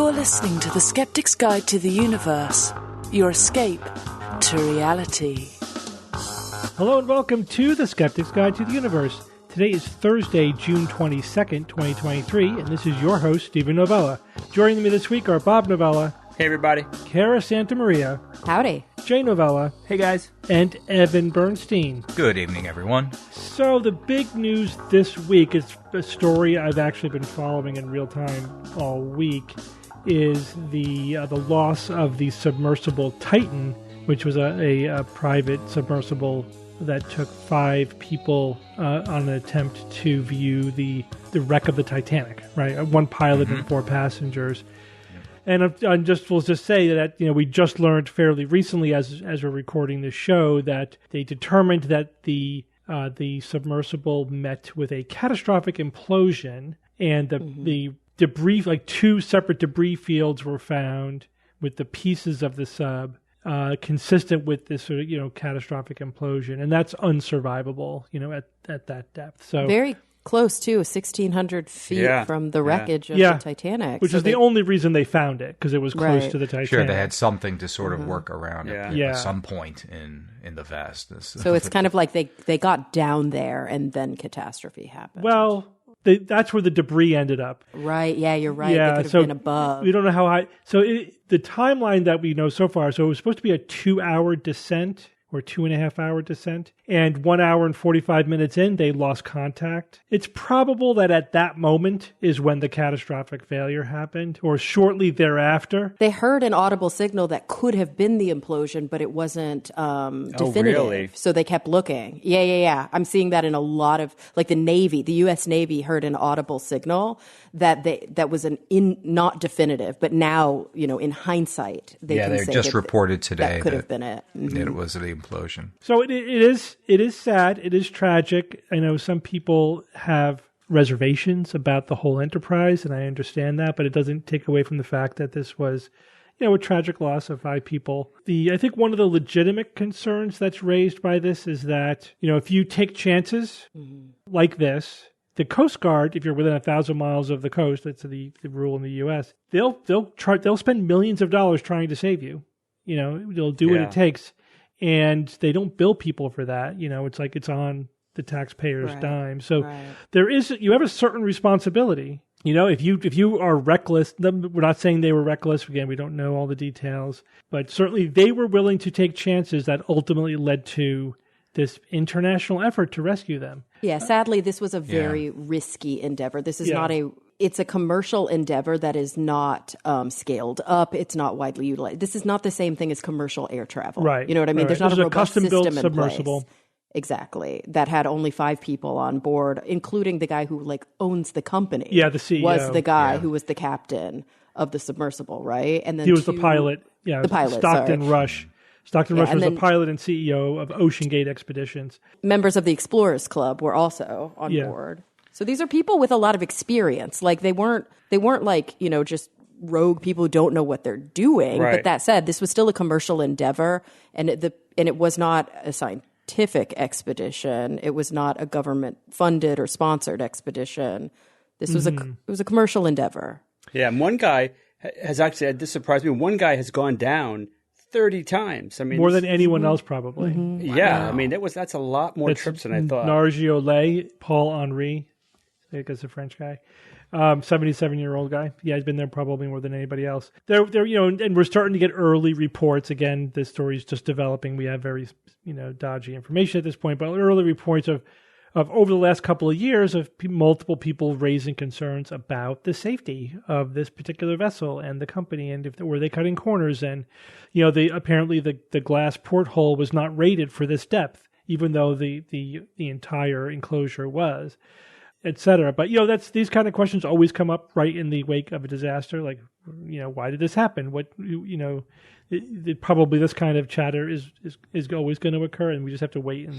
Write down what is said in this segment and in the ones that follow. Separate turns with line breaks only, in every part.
You're listening to the Skeptics Guide to the Universe, your escape to reality.
Hello and welcome to the Skeptics Guide to the Universe. Today is Thursday, June 22nd, 2023, and this is your host, Stephen Novella. Joining me this week are Bob Novella.
Hey, everybody.
Kara Santamaria.
Howdy.
Jay Novella.
Hey, guys.
And Evan Bernstein.
Good evening, everyone.
So the big news this week, is a story I've actually been following in real time all week, is the loss of the submersible Titan, which was a private submersible that took 5 people on an attempt to view the wreck of the Titanic, right? 1 pilot and 4 passengers. And we'll just say that, we just learned fairly recently as we're recording this show that they determined that the submersible met with a catastrophic implosion, and the debris, like 2 separate debris fields were found with the pieces of the sub consistent with this sort of, catastrophic implosion, and that's unsurvivable, at that depth. So
very close to 1,600 feet from the wreckage of the Titanic.
Which is the only reason they found it, because it was close to the Titanic.
Sure, they had something to sort of work around at some point in the vastness.
So it's kind of like they got down there and then catastrophe happened.
Well, that's where the debris ended up.
Right, yeah, you're right.
Yeah,
they could have been above.
We don't know how high. So the timeline that we know so far, so it was supposed to be a 2-hour descent, or 2.5-hour descent, and 1 hour and 45 minutes in, they lost contact. It's probable that at that moment is when the catastrophic failure happened, or shortly thereafter.
They heard an audible signal that could have been the implosion, but it wasn't definitive.
Really?
So they kept looking. Yeah. I'm seeing that in a lot of, like the Navy, the U.S. Navy heard an audible signal that was not definitive, but now, in hindsight, they can say
just reported today
that could have been it.
That it was the implosion.
So it is sad. It is tragic. I know some people have reservations about the whole enterprise, and I understand that, but it doesn't take away from the fact that this was, a tragic loss of 5 people. I think one of the legitimate concerns that's raised by this is that, if you take chances like this, the Coast Guard, if you're within 1,000 miles of the coast, that's the rule in the U.S., they'll spend millions of dollars trying to save you. They'll do what it takes. And they don't bill people for that. It's like it's on the taxpayer's dime. So you have a certain responsibility. If you are reckless, we're not saying they were reckless. Again, we don't know all the details. But certainly they were willing to take chances that ultimately led to this international effort to rescue them. Yeah,
sadly, this was a very risky endeavor. This is it's a commercial endeavor that is not scaled up. It's not widely utilized. This is not the same thing as commercial air travel.
Right.
You know what I mean?
Right.
There's not a robust
custom-built
system in
submersible.
place. Exactly. That had only 5 people on board, including the guy who owns the company.
Yeah, the CEO.
Was the guy who was the captain of the submersible, right? And then
he was the pilot. Yeah,
the pilot,
Stockton Rush. Stockton Rush was the
then
pilot and CEO of Ocean Gate Expeditions.
Members of the Explorers Club were also on board. So these are people with a lot of experience. Like they weren't just rogue people who don't know what they're doing.
Right.
But that said, this was still a commercial endeavor, and it was not a scientific expedition. It was not a government funded or sponsored expedition. This was it was a commercial endeavor.
Yeah, and one guy has actually, this surprised me, one guy has gone down 30 times. I mean,
more than anyone else, probably.
Yeah, I mean, that's a lot more trips than I thought.
Nargiolais, Paul Henri, I guess a French guy, 77-year-old guy. Yeah, he's been there probably more than anybody else. They're and we're starting to get early reports. Again, this story is just developing. We have very dodgy information at this point, but early reports of over the last couple of years of multiple people raising concerns about the safety of this particular vessel and the company, and were they cutting corners, and apparently the glass porthole was not rated for this depth, even though the entire enclosure was, etc. But these kind of questions always come up right in the wake of a disaster. Like, why did this happen? What probably this kind of chatter is always going to occur, and we just have to wait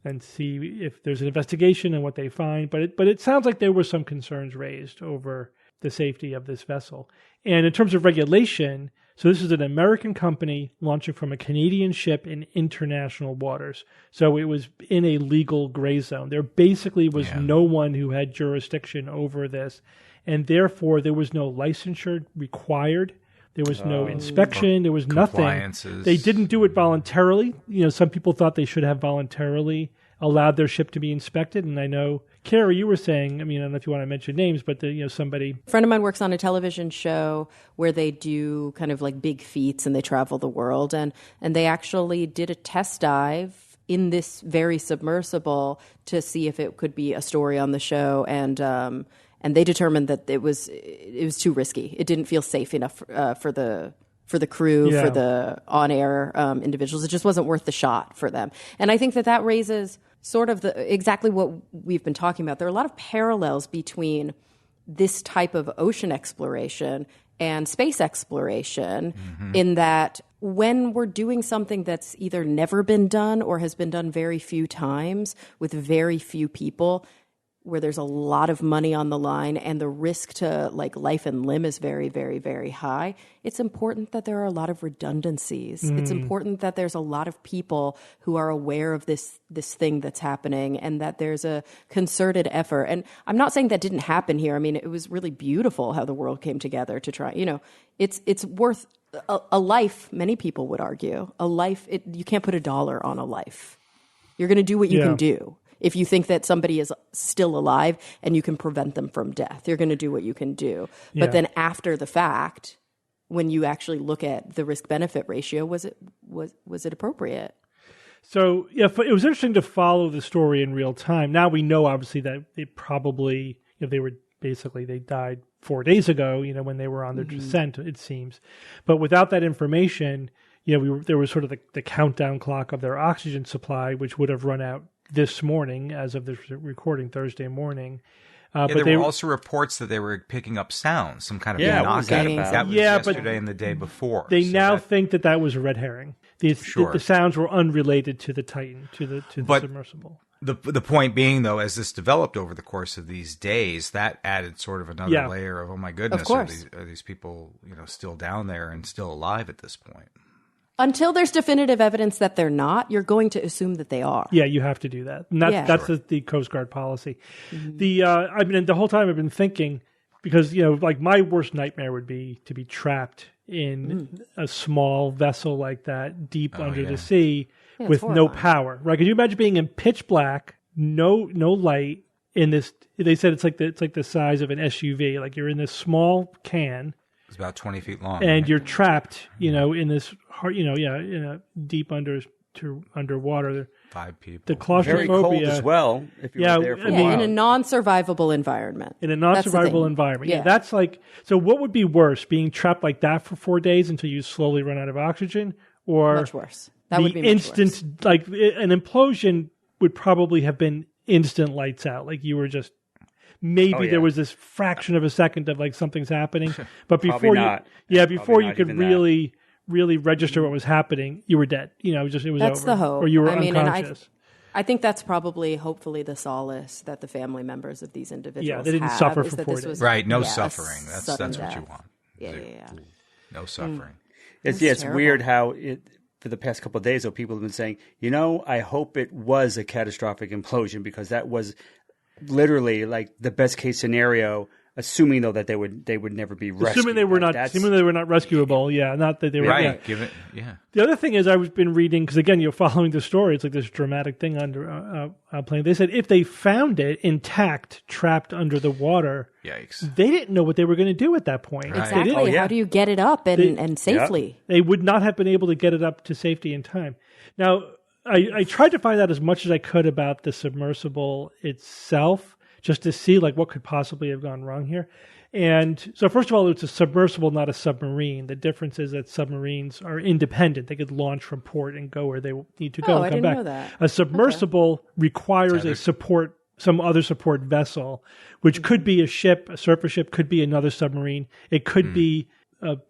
and see if there's an investigation and what they find. But it sounds like there were some concerns raised over the safety of this vessel. And in terms of regulation, so this is an American company launching from a Canadian ship in international waters. So it was in a legal gray zone. There basically was no one who had jurisdiction over this. And therefore, there was no licensure required. There was no inspection. There was nothing. They didn't do it voluntarily. Some people thought they should have voluntarily allowed their ship to be inspected. And I know, Carrie, you were saying, I don't know if you want to mention names, but somebody.
A friend of mine works on a television show where they do kind of like big feats and they travel the world. And they actually did a test dive in this very submersible to see if it could be a story on the show. And they determined that it was too risky. It didn't feel safe enough for the crew, for the on-air individuals. It just wasn't worth the shot for them. And I think that raises sort of exactly what we've been talking about. There are a lot of parallels between this type of ocean exploration and space exploration in that when we're doing something that's either never been done or has been done very few times with very few people, where there's a lot of money on the line and the risk to like life and limb is very, very, very high, it's important that there are a lot of redundancies. It's important that there's a lot of people who are aware of this thing that's happening and that there's a concerted effort. And I'm not saying that didn't happen here. It was really beautiful how the world came together to try, it's worth a life, many people would argue. A life, you can't put $1 on a life. You're going to do what you can do. If you think that somebody is still alive and you can prevent them from death, you're going to do what you can do. But then after the fact, when you actually look at the risk-benefit ratio, was it appropriate?
So it was interesting to follow the story in real time. Now we know, obviously, that it probably, they died 4 days ago, when they were on their descent, it seems. But without that information, there was sort of the countdown clock of their oxygen supply, which would have run out this morning, as of this recording, Thursday morning.
But there were also reports that they were picking up sounds, some kind of knockout. That was yesterday and the day before.
They think that was a red herring. The sounds were unrelated to the Titan, to the submersible.
The point being, though, as this developed over the course of these days, that added sort of another layer of, oh my goodness, are these people still down there and still alive at this point?
Until there's definitive evidence that they're not, you're going to assume that they are.
Yeah, you have to do that. And that's the Coast Guard policy. The whole time I've been thinking, because, like my worst nightmare would be to be trapped in a small vessel like that, deep under the sea, with no power. Right? Could you imagine being in pitch black, no light, in this? They said it's like the size of an SUV. Like you're in this small can.
It's about 20 feet long.
And you're trapped, in this, in a deep underwater.
5 people.
The claustrophobia.
Very cold as well, if you're there for a while.
In a non-survivable environment.
In a non-survivable environment. Yeah, that's like, so what would be worse, being trapped like that for 4 days until you slowly run out of oxygen? Or
much worse. That would be much worse.
Like an implosion would probably have been instant lights out. Like you were just, maybe there was this fraction of a second of like something's happening, but before you could really register what was happening, you were dead. It was
that's
over.
The hope.
Or you were unconscious.
I think that's probably, hopefully, the solace that the family members of these individuals
they didn't suffer for 4 days.
Right, no suffering. That's what you want.
Yeah.
No suffering.
It's weird how for the past couple of days, though, people have been saying, I hope it was a catastrophic implosion, because that was literally like the best case scenario, assuming though that they would never be rescued.
Assuming they were not rescuable, not that they were
right.
The other thing is, I've been reading, because again, you're following the story. It's like this dramatic thing under playing. They said if they found it intact, trapped under the water,
yikes!
They didn't know what they were going to do at that point.
Right. Exactly. How do you get it up and safely?
They would not have been able to get it up to safety in time. Now, I tried to find out as much as I could about the submersible itself, just to see like what could possibly have gone wrong here. And so first of all, it's a submersible, not a submarine. The difference is that submarines are independent. They could launch from port and go where they need to go and come back.
I didn't know that.
A submersible requires some other support vessel, which could be a ship, a surface ship, could be another submarine. It could be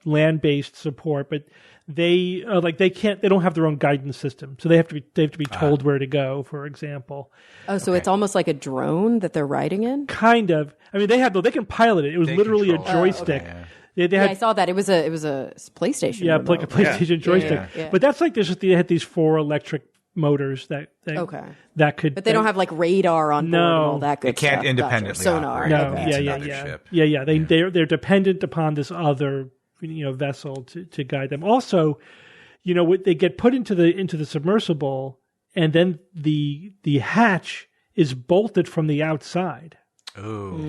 land-based support, but they don't have their own guidance system, so they have to be told where to go, for example.
Oh, so it's almost like a drone that they're riding in?
Kind of. I mean, they can pilot it. It was literally a joystick.
Oh, okay. They had, I saw that. It was a PlayStation.
Yeah,
remote.
like a PlayStation joystick.
Yeah.
But that's like they had these 4 electric motors that could.
But they don't have like radar on board and all that good stuff.
It can't independently
sonar.
operate.
They're dependent upon this other vessel to guide them. Also, they get put into the submersible, and then the hatch is bolted from the outside.
Oh,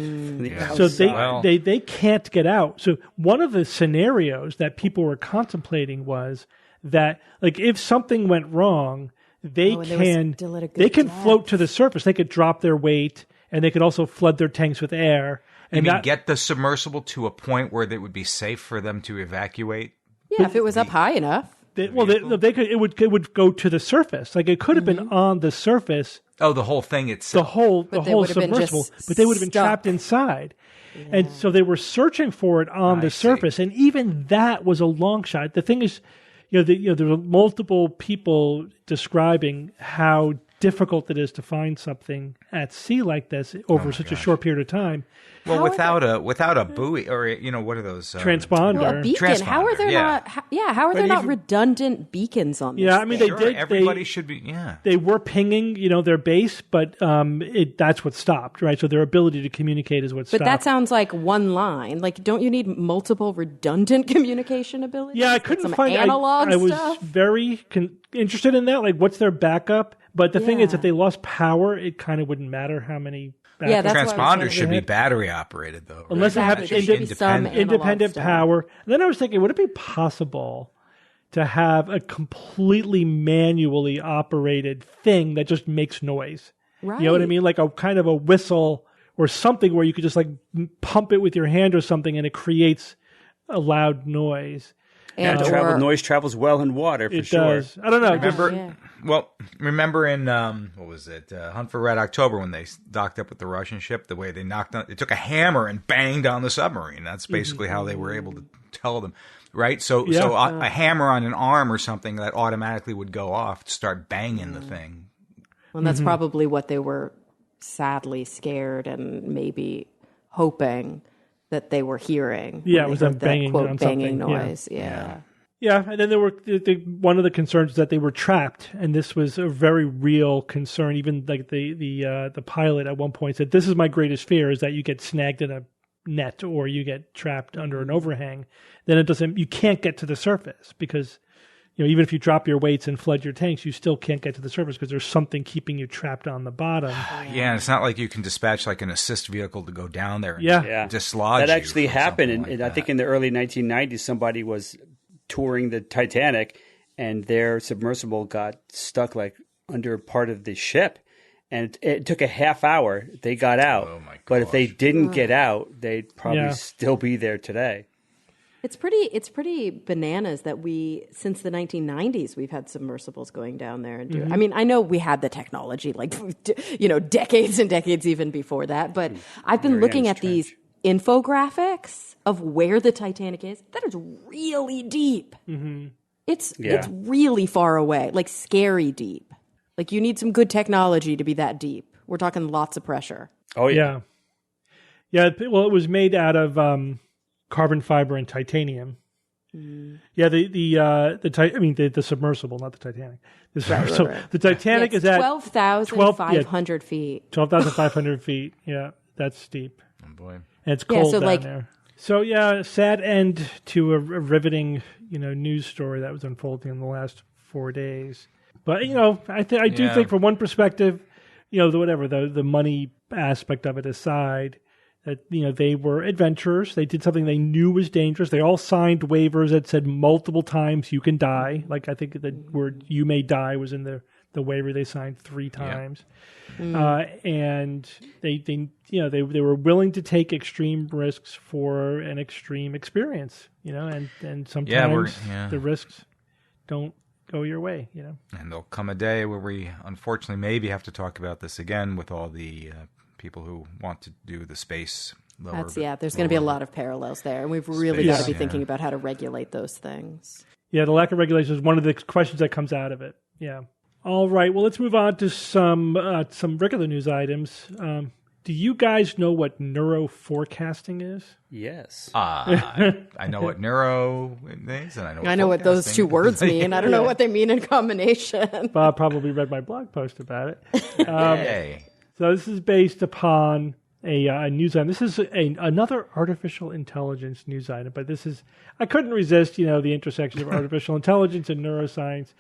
so they can't get out. So one of the scenarios that people were contemplating was that, like, if something went wrong, they can float to the surface. They could drop their weight, and they could also flood their tanks with air. And
get the submersible to a point where it would be safe for them to evacuate?
Yeah, if it was up high enough.
They could. It would go to the surface. Like, it could have been on the surface.
Oh, the whole thing itself.
The whole submersible, but they would have been trapped inside. Yeah. And so they were searching for it on the surface, and even that was a long shot. The thing is, there were multiple people describing how difficult it is to find something at sea like this over such a short period of time.
Well, without a buoy or what are those
transponder?
Well, a beacon.
Transponder,
how are there not? How are there not redundant beacons on this?
Yeah, I mean
thing?
they did.
Everybody should be. Yeah,
they were pinging, their base, but that's what stopped, right? So their ability to communicate is what stopped.
But that sounds like one line. Like, don't you need multiple redundant communication abilities?
Yeah, I couldn't find
analog
I was
stuff?
very interested in that. Like, what's their backup? But the thing is, if they lost power, it kind of wouldn't matter how many.
Yeah, that's
transponders should be battery operated, though. Right?
Unless they have independent power. And then I was thinking, would it be possible to have a completely manually operated thing that just makes noise?
Right.
You know what I mean? Like a kind of a whistle or something where you could just like pump it with your hand or something, and it creates a loud noise.
And
noise travels well in water, for sure.
Does. I don't know.
Remember in, what was it, Hunt for Red October, when they docked up with the Russian ship, the way they they took a hammer and banged on the submarine. That's basically how they were able to tell them, right? So a hammer on an arm or something that automatically would go off to start banging the thing.
Well, that's probably what they were sadly scared and maybe hoping that they were hearing.
Yeah, it was them banging
quote,
on
banging
something.
noise. Yeah.
Yeah, and then there were one of the concerns is that they were trapped, and this was a very real concern. Even like the pilot at one point said, "This is my greatest fear: is that you get snagged in a net or you get trapped under an overhang. Then you can't get to the surface because even if you drop your weights and flood your tanks, you still can't get to the surface because there's something keeping you trapped on the bottom."
Yeah, and it's not like you can dispatch like an assist vehicle to go down there and dislodge you.
That actually happened,
like
I think in the early 1990s, somebody was touring the Titanic, and their submersible got stuck like under part of the ship, and it took a half hour. They got out, but if they didn't get out, they'd probably still be there today.
It's pretty bananas that since the 1990s, we've had submersibles going down there and I mean, I know we had the technology like, decades and decades even before that, but I've been looking at these infographics of where the Titanic is. That is really deep. Mm-hmm. It's really far away, like scary deep. Like you need some good technology to be that deep. We're talking lots of pressure.
Oh yeah.
Yeah. Well, it was made out of carbon fiber and titanium. Mm. Yeah, the submersible, not the Titanic. Right. The Titanic is at
12,500 feet.
12,500 feet. Yeah, that's steep.
Oh boy.
And it's cold down there. So sad end to a riveting, news story that was unfolding in the last 4 days. But I do think from one perspective, the money aspect of it aside, that they were adventurers. They did something they knew was dangerous. They all signed waivers that said multiple times you can die. Like I think the word "you may die" was in the waiver they signed 3 times. And they were willing to take extreme risks for an extreme experience, and sometimes the risks don't go your way,
And there'll come a day where we unfortunately maybe have to talk about this again with all the people who want to do the space lower.
There's going to be a lot of parallels there, and we've really got to be thinking about how to regulate those things.
Yeah, the lack of regulation is one of the questions that comes out of it. Yeah. All right. Well, let's move on to some regular news items. Do you guys know what neuro forecasting is?
Yes.
I know what neuro is, and
I know what those two words mean. I don't know what they mean in combination.
Bob probably read my blog post about it. So this is based upon a news item. This is another artificial intelligence news item, but I couldn't resist, the intersection of artificial intelligence and neuroscience.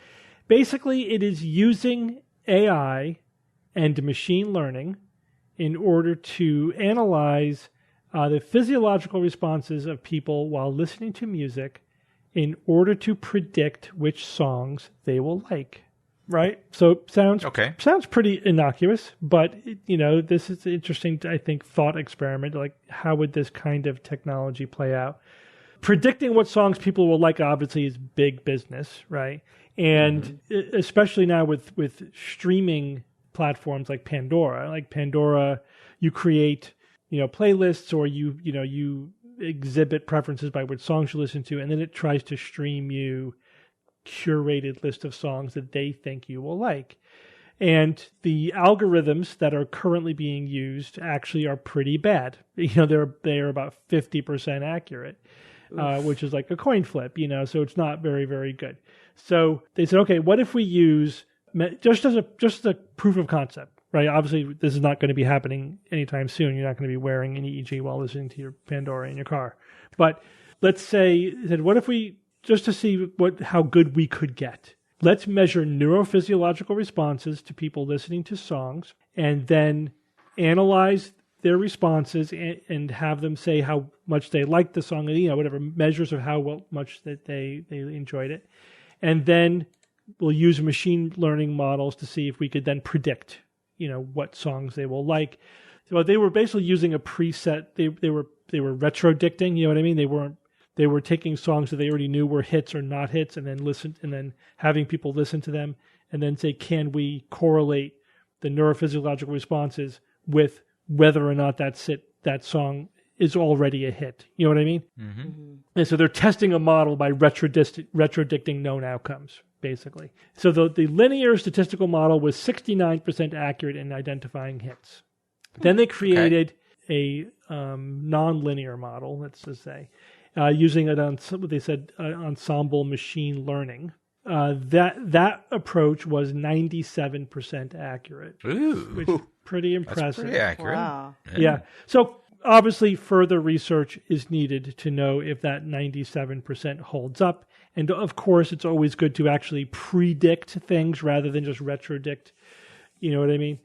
Basically, it is using AI and machine learning in order to analyze the physiological responses of people while listening to music in order to predict which songs they will like. Right? So sounds pretty innocuous, but this is an interesting, I think, thought experiment. Like, how would this kind of technology play out? Predicting what songs people will like obviously is big business, right? And especially now with streaming platforms like Pandora. Like Pandora, you create, playlists, or you exhibit preferences by which songs you listen to, and then it tries to stream you curated list of songs that they think you will like. And the algorithms that are currently being used actually are pretty bad. They're about 50% accurate, which is like a coin flip, so it's not very, very good. So they said, okay, what if we use just as a proof of concept, right? Obviously, this is not going to be happening anytime soon. You're not going to be wearing an EEG while listening to your Pandora in your car. But let's say, what if we, just to see how good we could get, let's measure neurophysiological responses to people listening to songs, and then analyze their responses and have them say how much they liked the song, whatever measures of how much that they enjoyed it. And then we'll use machine learning models to see if we could then predict, what songs they will like. So they were basically using a preset. They were retrodicting, you know what I mean? They were taking songs that they already knew were hits or not hits, and then having people listen to them, and then say, can we correlate the neurophysiological responses with whether or not that song is already a hit? You know what I mean? Mm-hmm. And so they're testing a model by retrodicting known outcomes, basically. So the linear statistical model was 69% accurate in identifying hits. Then they created a non-linear model, let's just say, using it on what they said ensemble machine learning. That approach was 97% accurate.
Ooh,
which is pretty impressive.
That's pretty accurate.
Wow.
Yeah. So obviously further research is needed to know if that 97% holds up. And of course, it's always good to actually predict things rather than just retrodict. You know what I mean?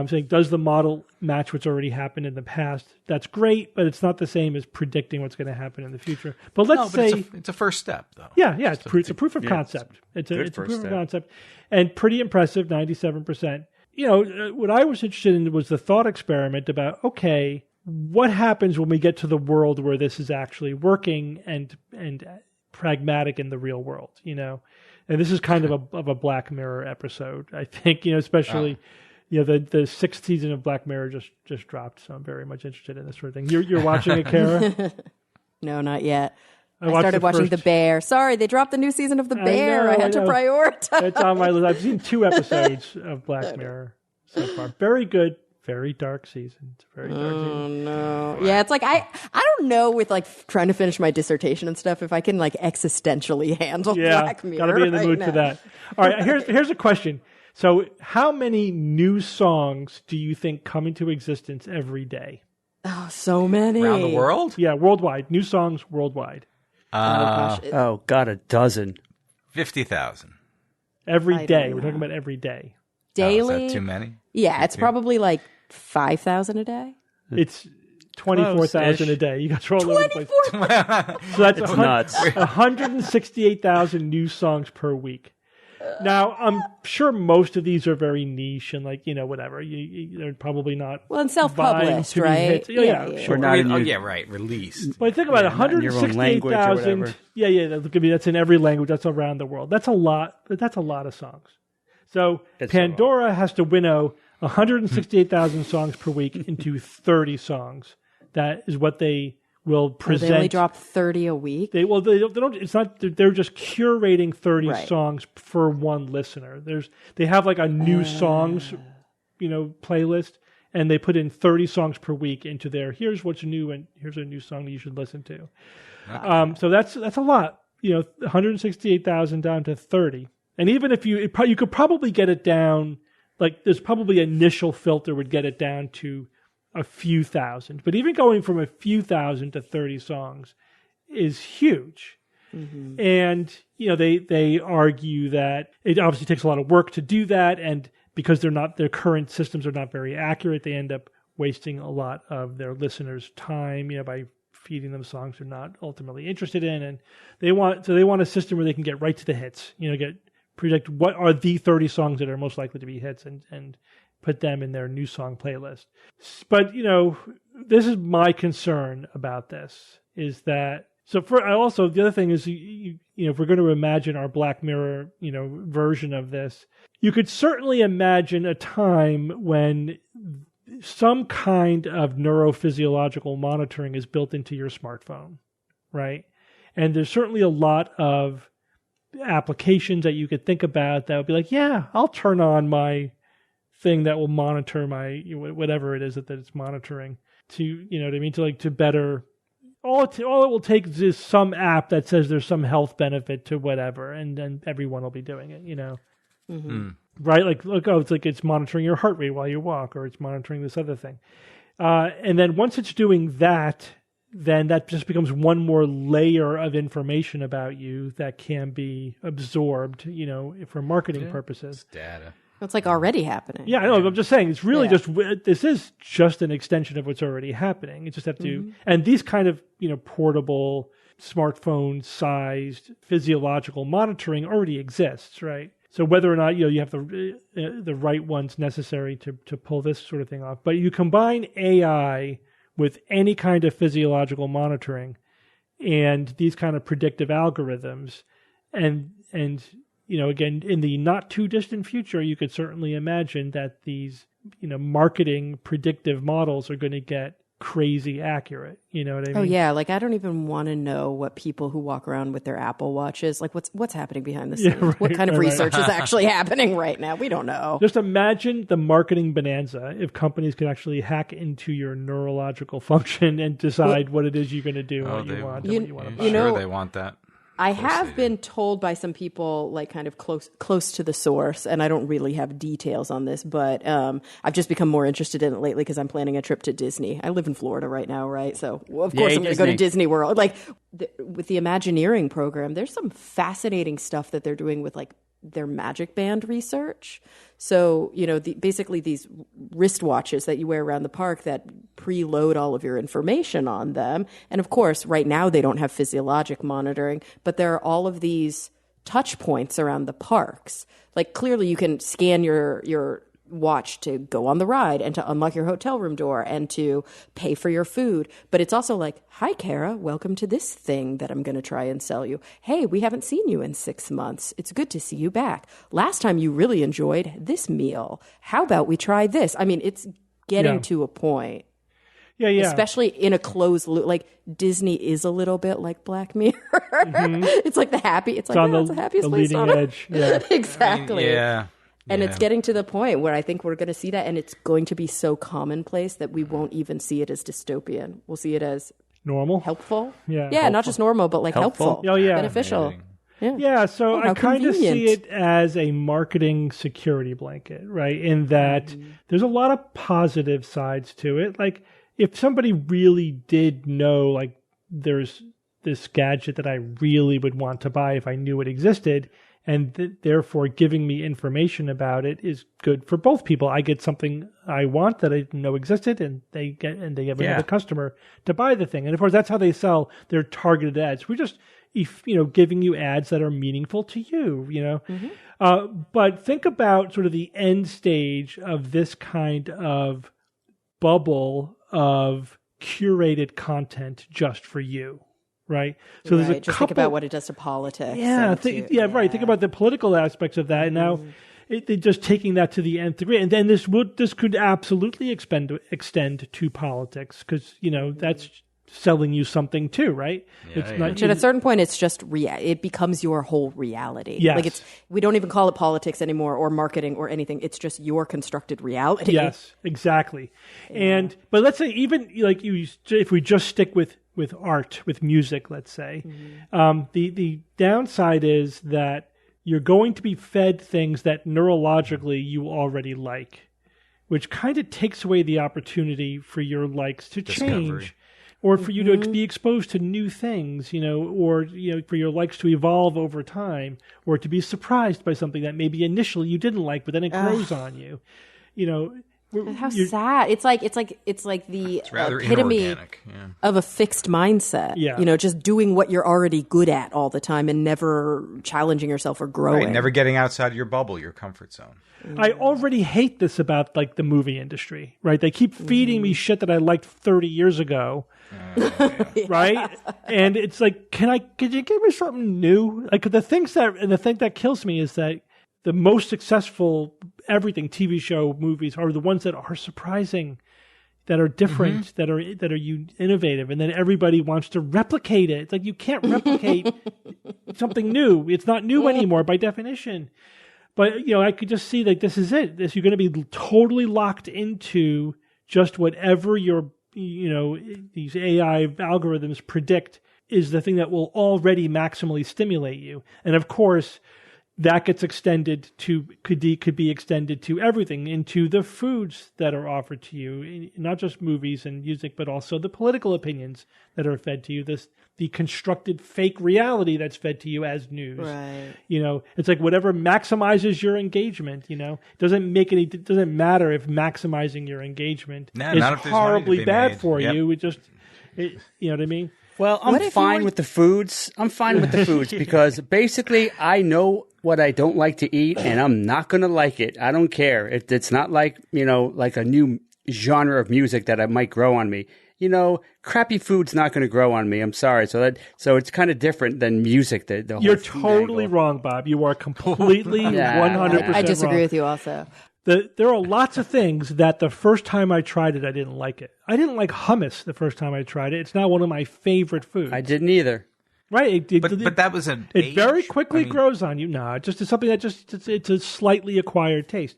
Saying, does the model match what's already happened in the past? That's great, but it's not the same as predicting what's going to happen in the future. But let's say
it's a first step, though.
Yeah, it's a proof of concept. It's a proof of concept, and pretty impressive, 97%. What I was interested in was the thought experiment about, okay, what happens when we get to the world where this is actually working and pragmatic in the real world? And this is kind of a Black Mirror episode, I think. Especially. The sixth season of Black Mirror just dropped, so I'm very much interested in this sort of thing. You're watching it, Kara?
No, not yet. I started watching The Bear. Sorry, they dropped the new season of The Bear. I had to prioritize.
It's on my list. I've seen 2 episodes of Black Mirror so far. Very good, very dark season. It's a very dark season.
Oh, no. Yeah, it's like, I don't know with trying to finish my dissertation and stuff if I can existentially handle Black Mirror.
Got to be in the mood for that. All right, here's a question. So how many new songs do you think come into existence every day?
Oh, so many.
Around the world?
Yeah, worldwide. New songs worldwide.
Oh, God, a dozen.
50,000.
Every day. We're talking about every day.
Daily?
Oh, is that too many?
Yeah, it's probably 5,000 a day.
It's 24,000 a day. You guys are all over the place. So that's
nuts.
168,000 new songs per week. Now, I'm sure most of these are very niche and whatever. They're probably not.
Well, and self-published, right?
Hits. Yeah, sure.
Right, released.
But think about 168,000. Yeah. That's in every language. That's around the world. That's a lot. That's a lot of songs. So Pandora has to winnow 168,000 songs per week into 30 songs. That is what they will present.
They only drop 30 a week.
They don't. It's not. They're just curating 30
Right.
songs for one listener. They have like a new songs, playlist, and they put in 30 songs per week into their. Here's what's new, and here's a new song that you should listen to. So that's a lot. 168,000 down to 30, and even if you could probably get it down. Like there's probably an initial filter would get it down to a few thousand, but even going from a few thousand to 30 songs is huge. Mm-hmm. And, they argue that it obviously takes a lot of work to do that. And because their current systems are not very accurate, they end up wasting a lot of their listeners' time, by feeding them songs they're not ultimately interested in. And they want a system where they can get right to the hits, predict what are the 30 songs that are most likely to be hits and put them in their new song playlist. But, this is my concern about this is that, the other thing is, if we're going to imagine our Black Mirror, version of this, you could certainly imagine a time when some kind of neurophysiological monitoring is built into your smartphone, right? And there's certainly a lot of applications that you could think about that would be like, yeah, I'll turn on my thing that will monitor my whatever it is that it's monitoring to to better. All it will take is some app that says there's some health benefit to whatever, and then everyone will be doing it.
Mm-hmm.
Right? Like look, it's monitoring your heart rate while you walk, or it's monitoring this other thing, and then once it's doing that, then that just becomes one more layer of information about you that can be absorbed, for marketing purposes.
It's data.
It's like already happening.
Yeah, I know. I'm just saying it's really this is just an extension of what's already happening. You just have to, and these kind of, portable smartphone-sized physiological monitoring already exists, right? So whether or not you have the right ones necessary to pull this sort of thing off, but you combine AI with any kind of physiological monitoring and these kind of predictive algorithms, and again, in the not too distant future, you could certainly imagine that these, marketing predictive models are going to get crazy accurate. You know what I mean?
Oh yeah, like I don't even want to know what people who walk around with their Apple Watches, like what's happening behind the scenes.
Right,
what kind of research is actually happening right now? We don't know.
Just imagine the marketing bonanza if companies could actually hack into your neurological function and decide what it is you're going to do, what you want, and what you want to buy.
Sure, they want that.
I have been told by some people, like kind of close to the source, and I don't really have details on this, but I've just become more interested in it lately because I'm planning a trip to Disney. I live in Florida right now, right? So of course I'm going to go to Disney World. Like with the Imagineering program, there's some fascinating stuff that they're doing with like their Magic Band research. So, basically these wristwatches that you wear around the park that preload all of your information on them. And of course, right now they don't have physiologic monitoring, but there are all of these touch points around the parks. Like clearly you can scan your watch to go on the ride and to unlock your hotel room door and to pay for your food. But it's also like, hi, Kara, welcome to this thing that I'm going to try and sell you. Hey, we haven't seen you in 6 months. It's good to see you back. Last time you really enjoyed this meal. How about we try this? I mean, it's getting to a point. Yeah. Especially in a closed loop. Like Disney is a little bit like Black Mirror. Mm-hmm. It's like it's the happiest place on earth. Yeah. Exactly. And it's getting to the point where I think we're going to see that, and it's going to be so commonplace that we won't even see it as dystopian. We'll see it as
normal,
helpful.
Yeah,
helpful. Not just normal, but like helpful.
Oh, yeah,
beneficial.
Amazing. Yeah. So I kind of see it as a marketing security blanket, right? In that there's a lot of positive sides to it. Like if somebody really did know, like there's this gadget that I really would want to buy if I knew it existed. And therefore, giving me information about it is good for both people. I get something I want that I didn't know existed, and they have another customer to buy the thing. And of course, that's how they sell their targeted ads. We're just, giving you ads that are meaningful to you. Mm-hmm. But think about sort of the end stage of this kind of bubble of curated content just for you. Right. So there's
just think about what it does to politics.
Yeah. Think about the political aspects of that. And now, they're just taking that to the nth degree. And then this could absolutely extend to politics because, that's selling you something too, right?
Which at a certain point, it's just it becomes your whole reality.
Yes.
Like we don't even call it politics anymore or marketing or anything. It's just your constructed reality.
Yes, exactly. Yeah. But let's say even if we just stick with art, with music, let's say, the downside is that you're going to be fed things that neurologically you already like, which kind of takes away the opportunity for your likes to change. Or for you to be exposed to new things, or for your likes to evolve over time, or to be surprised by something that maybe initially you didn't like, but then it grows on you.
How sad! It's like the epitome of a fixed mindset.
Yeah.
Just doing what you're already good at all the time and never challenging yourself or growing.
Right, never getting outside your bubble, your comfort zone.
I already hate this about the movie industry, right? They keep feeding me shit that I liked 30 years ago, right? And it's like, could you give me something new? Like the thing that kills me is that the most successful everything TV show movies are the ones that are surprising, that are different, that are innovative, and then everybody wants to replicate it. It's like you can't replicate something new. It's not new anymore by definition. But, I could just see this is it. You're going to be totally locked into just whatever these AI algorithms predict is the thing that will already maximally stimulate you. And of course, that gets extended to, could be extended to everything, into the foods that are offered to you, not just movies and music, but also the political opinions that are fed to you, the constructed fake reality that's fed to you as news.
Right.
It's like whatever maximizes your engagement, doesn't matter if maximizing your engagement is horribly bad for you. You know what I mean?
Well, I'm fine with the foods. I'm fine with the foods because basically I know what I don't like to eat and I'm not going to like it. I don't care. It's not like, like a new genre of music that I might grow on me. Crappy food's not going to grow on me. I'm sorry. So it's kind of different than music.
You're totally wrong, Bob. You are completely 100%
I disagree
wrong.
with you also.
There are lots of things that the first time I tried it, I didn't like it. I didn't like hummus the first time I tried it. It's now one of my favorite foods.
I didn't either.
Right.
But that was
it very quickly grows on you. No, it's something that it's a slightly acquired taste.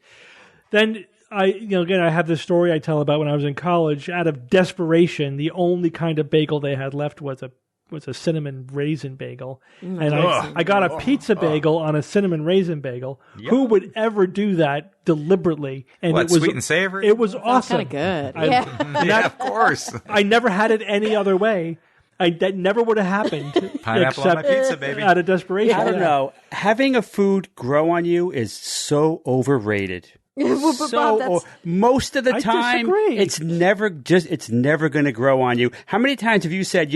Then again, I have this story I tell about when I was in college. Out of desperation, the only kind of bagel they had left was a cinnamon raisin bagel. And I got a pizza bagel on a cinnamon raisin bagel. Yep. Who would ever do that deliberately? And it was
sweet and savory?
It was awesome.
Kind of good.
Yeah, of course.
I never had it any other way. That never would have happened.
Pineapple on my pizza, baby.
Out of desperation.
I don't know. Having a food grow on you is so overrated. Most of the time, it's never going to grow on you. How many times have you said,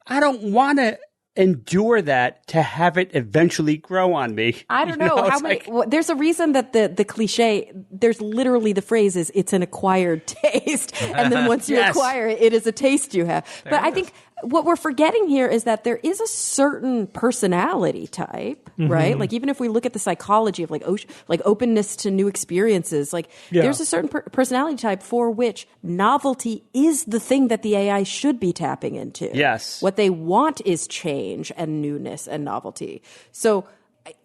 I don't want to endure that to have it eventually grow on me?
I don't know. How many? There's a reason that the cliche, there's literally the phrase is it's an acquired taste. And then once you acquire it, it is a taste you have. But I think what we're forgetting here is that there is a certain personality type, right? Like even if we look at the psychology of like openness to new experiences, there's a certain personality type for which novelty is the thing that the AI should be tapping into.
Yes.
What they want is change and newness and novelty. So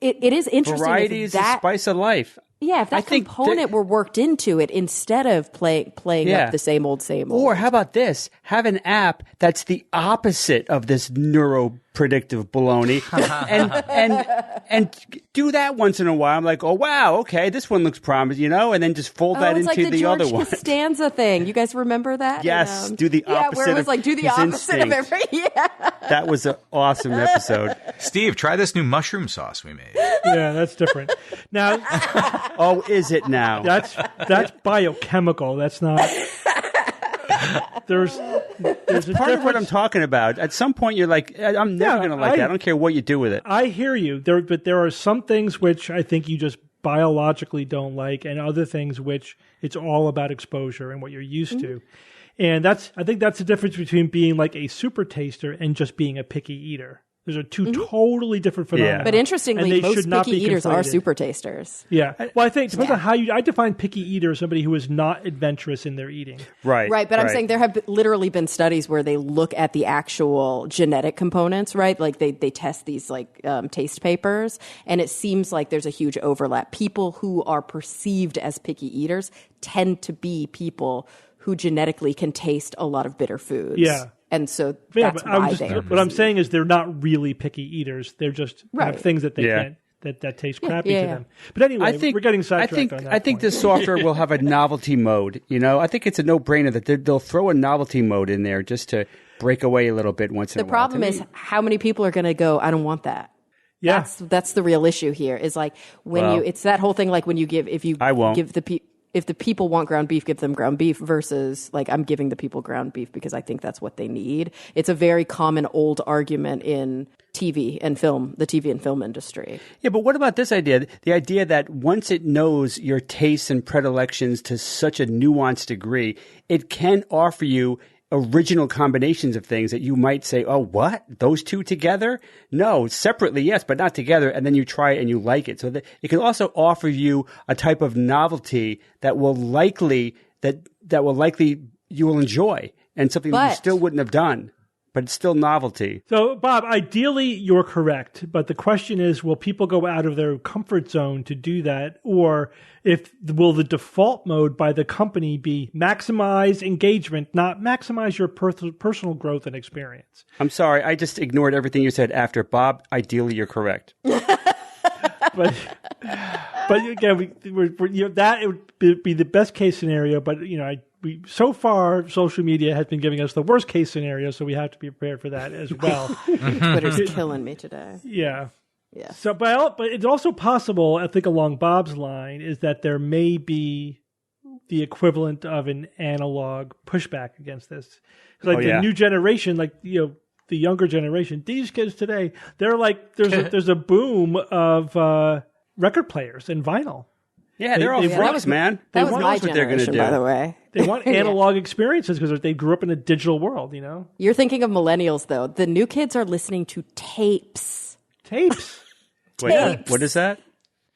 it is interesting.
Variety is the spice of life.
Yeah, if that component were worked into it instead of playing up the same old.
Or how about this? Have an app that's the opposite of this neuropredictive baloney, and do that once in a while. I'm like, oh wow, okay, this one looks promising, and then just fold that into the other one.
It's like the George Costanza thing. You guys remember that?
Yes, do the opposite.
Yeah, where it was like do the opposite of every. Yeah,
that was an awesome episode.
Steve, try this new mushroom sauce we made.
Yeah, that's different. Now,
oh, is it now?
That's biochemical. That's not. There's
part of what I'm talking about. At some point, you're like, I'm never going to like that. I don't care what you do with it.
I hear you. But there are some things which I think you just biologically don't like, and other things which it's all about exposure and what you're used to. And I think that's the difference between being like a super taster and just being a picky eater. Those are two totally different phenomena.
But interestingly,
and they
most
should not
picky
be
eaters are
conflated.
super tasters.
Yeah. Well, I think it depends on how I define picky eater as somebody who is not adventurous in their eating.
Right.
But I'm saying there have literally been studies where they look at the actual genetic components, right? Like they test these taste papers, and it seems like there's a huge overlap. People who are perceived as picky eaters tend to be people who genetically can taste a lot of bitter foods.
Yeah.
And so that's why they are
what I'm saying is they're not really picky eaters. They're just have things that they can't that taste crappy to them. But anyway, we're getting sidetracked on that.
I think this software will have a novelty mode. I think it's a no-brainer that they'll throw a novelty mode in there just to break away a little bit once in a while.
The problem is how many people are going to go, I don't want that.
Yeah.
That's the real issue here is like when it's that whole thing like when you give, if the people want ground beef, give them ground beef versus like I'm giving the people ground beef because I think that's what they need. It's a very common old argument in TV and film, the TV and film industry.
Yeah, but what about this idea? The idea that once it knows your tastes and predilections to such a nuanced degree, it can offer you original combinations of things that you might say, oh, what? Those two together? No, separately, yes, but not together. And then you try it and you like it. So that it can also offer you a type of novelty that will likely you will enjoy and something that you still wouldn't have done. But it's still novelty.
So, Bob, ideally, you're correct. But the question is, will people go out of their comfort zone to do that? Or will the default mode by the company be maximize engagement, not maximize your personal growth and experience?
I'm sorry. I just ignored everything you said after. Bob, ideally, you're correct.
But again, that would be the best case scenario. But, so far, social media has been giving us the worst case scenario, so we have to be prepared for that as well.
Twitter's killing me today.
Yeah. So, but it's also possible, I think along Bob's line, is that there may be the equivalent of an analog pushback against this. Like the new generation, the younger generation, these kids today, they're like, there's a boom of record players and vinyl.
Yeah, they're all freaks, man.
That was my generation, by the way.
They want analog experiences because they grew up in a digital world,
You're thinking of millennials, though. The new kids are listening to tapes.
Tapes?
Wait, what is that?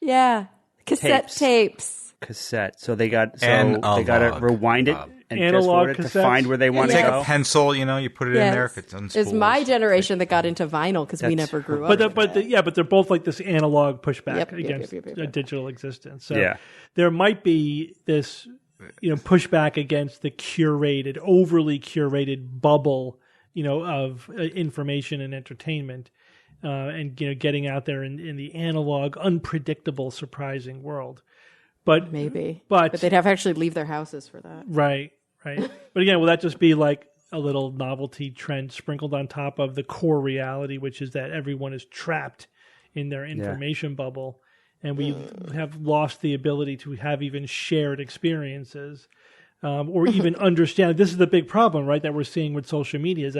Yeah. Cassette tapes.
Cassette. So they got to rewind it and
analog
fast forward it to find where they want to
Take
go.
a pencil, you put it in there if it's unspools.
It's my generation that got into vinyl because we never grew up.
But they're both like this analog pushback against a digital existence. So there might be this, pushback against the overly curated bubble, of information and entertainment, and getting out there in the analog, unpredictable, surprising world. But but
they'd have to actually leave their houses for that.
Right. But again, will that just be like a little novelty trend sprinkled on top of the core reality, which is that everyone is trapped in their information bubble, and we have lost the ability to have even shared experiences, or even understand. This is the big problem, right? That we're seeing with social media is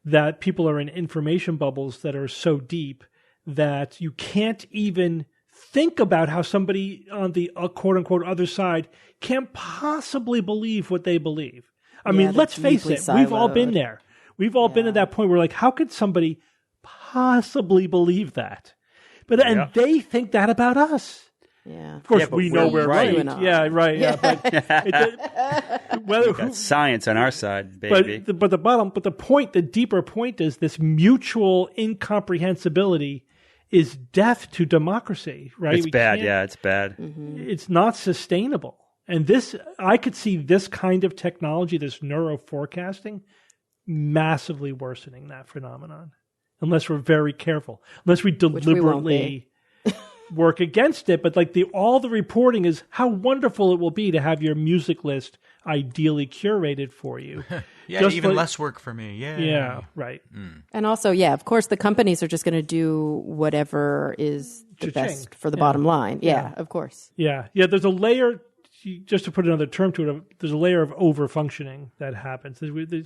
that people are in information bubbles that are so deep that you can't even think about how somebody on the quote unquote other side can't possibly believe what they believe. I mean, let's face it, we've all been there. We've all been at that point where like, how could somebody possibly believe that? And they think that about us.
Yeah.
Of course, we know we're right. Yeah, right. Yeah, but
we've got science on our side, baby.
But the deeper point is this mutual incomprehensibility is death to democracy, right?
It's bad. Yeah, it's bad.
Mm-hmm.
It's not sustainable. And I could see this kind of technology, this neuro forecasting, massively worsening that phenomenon, unless we're very careful, unless we deliberately work against it. But like all the reporting is how wonderful it will be to have your music list ideally curated for you.
Even less work for me.
Yeah, right.
And also, of course, the companies are just going to do whatever is the best for the bottom line. Yeah, of course.
Yeah. There's a layer. Just to put another term to it, there's a layer of over-functioning that happens.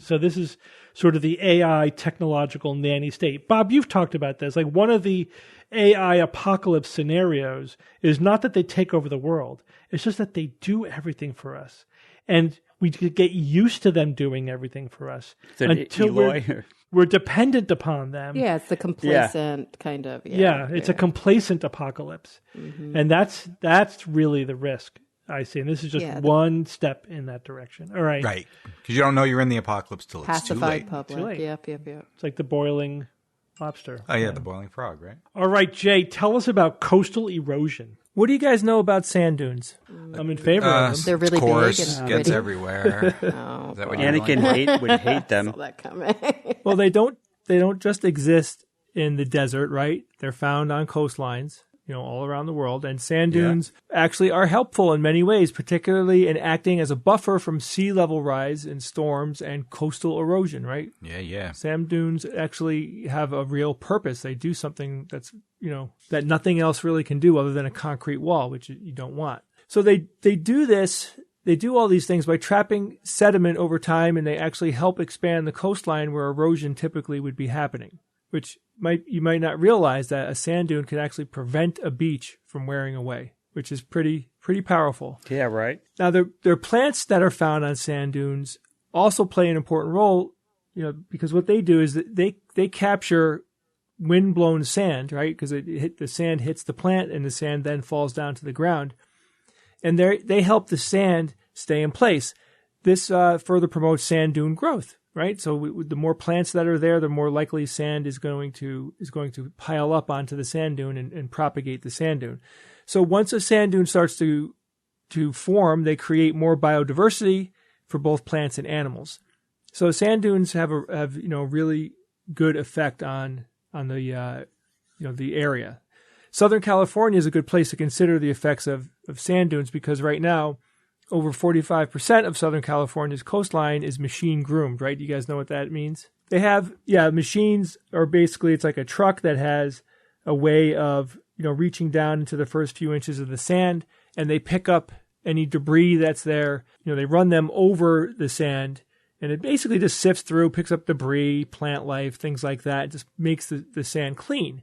So this is sort of the AI technological nanny state. Bob, you've talked about this. Like one of the AI apocalypse scenarios is not that they take over the world. It's just that they do everything for us. And we could get used to them doing everything for us until
Eloy?
we're dependent upon them.
Yeah, it's the complacent kind of.
It's a complacent apocalypse. And that's really the risk, I see. And this is just one step in that direction. All right.
Right. Because you don't know you're in the apocalypse till it's too late.
Pacified public.
Too late.
Yep.
It's like the boiling lobster.
Oh, yeah, the boiling frog, right?
All right, Jay, tell us about coastal erosion.
What do you guys know about sand dunes?
I'm in favor of them.
They're really
course,
big and
gets
pretty.
everywhere.
Oh,
Is that what
Anakin would hate them.
saw that coming.
Well, they don't just exist in the desert, right? They're found on coastlines, all around the world. And sand dunes actually are helpful in many ways, particularly in acting as a buffer from sea level rise in storms and coastal erosion, right?
Yeah.
Sand dunes actually have a real purpose. They do something that's, that nothing else really can do other than a concrete wall, which you don't want. So they do this. They do all these things by trapping sediment over time, and they actually help expand the coastline where erosion typically would be happening, which you might not realize that a sand dune can actually prevent a beach from wearing away, which is pretty powerful.
Yeah, right.
Now, there are plants that are found on sand dunes also play an important role, because what they do is that they capture wind-blown sand, right? Because the sand hits the plant, and the sand then falls down to the ground. And they help the sand stay in place. This further promotes sand dune growth, right? So the more plants that are there, the more likely sand is going to pile up onto the sand dune and propagate the sand dune. So once a sand dune starts to form, they create more biodiversity for both plants and animals. So sand dunes have really good effect on the the area. Southern California is a good place to consider the effects of sand dunes because right now, over 45% of Southern California's coastline is machine groomed, right? You guys know what that means? They have, machines are basically, it's like a truck that has a way of, reaching down into the first few inches of the sand, and they pick up any debris that's there. They run them over the sand, and it basically just sifts through, picks up debris, plant life, things like that. It just makes the sand clean.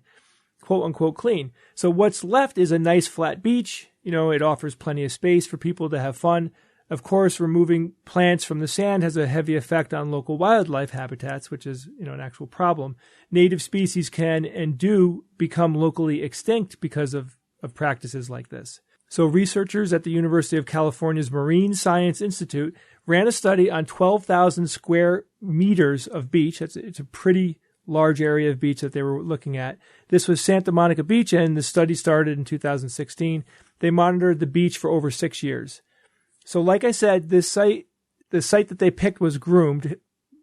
Quote unquote clean. So what's left is a nice flat beach. It offers plenty of space for people to have fun. Of course, removing plants from the sand has a heavy effect on local wildlife habitats, which is, an actual problem. Native species can and do become locally extinct because of practices like this. So researchers at the University of California's Marine Science Institute ran a study on 12,000 square meters of beach. It's a pretty large area of beach that they were looking at. This was Santa Monica Beach, and the study started in 2016. They monitored the beach for over 6 years. So like I said, the site that they picked was groomed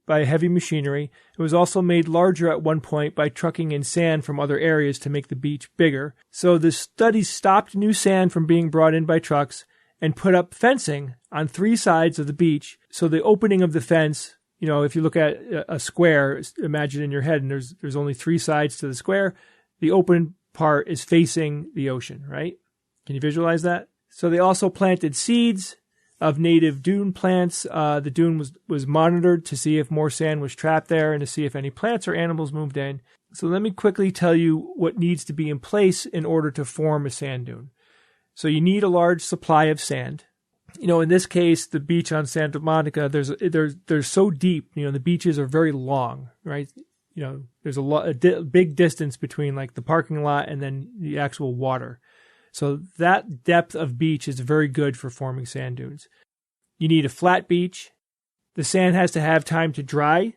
by heavy machinery. It was also made larger at one point by trucking in sand from other areas to make the beach bigger. So the study stopped new sand from being brought in by trucks and put up fencing on 3 sides of the beach. So the opening of the fence, if you look at a square, imagine in your head, and there's only 3 sides to the square. The open part is facing the ocean, right? Can you visualize that? So they also planted seeds of native dune plants. The dune was monitored to see if more sand was trapped there and to see if any plants or animals moved in. So let me quickly tell you what needs to be in place in order to form a sand dune. So you need a large supply of sand. In this case, the beach on Santa Monica, they're so deep. The beaches are very long, right? There's a big distance between like the parking lot and then the actual water. So that depth of beach is very good for forming sand dunes. You need a flat beach. The sand has to have time to dry.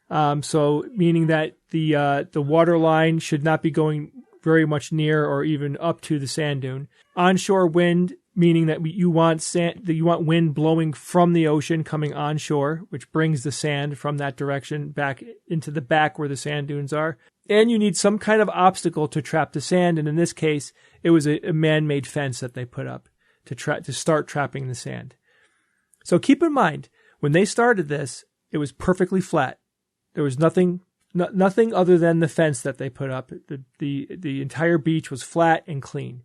So meaning that the water line should not be going very much near or even up to the sand dune. Onshore wind, meaning that you want wind blowing from the ocean coming onshore, which brings the sand from that direction back into the back where the sand dunes are. And you need some kind of obstacle to trap the sand. And in this case, it was a man-made fence that they put up to start trapping the sand. So keep in mind, when they started this, it was perfectly flat. There was nothing other than the fence that they put up. The entire beach was flat and clean.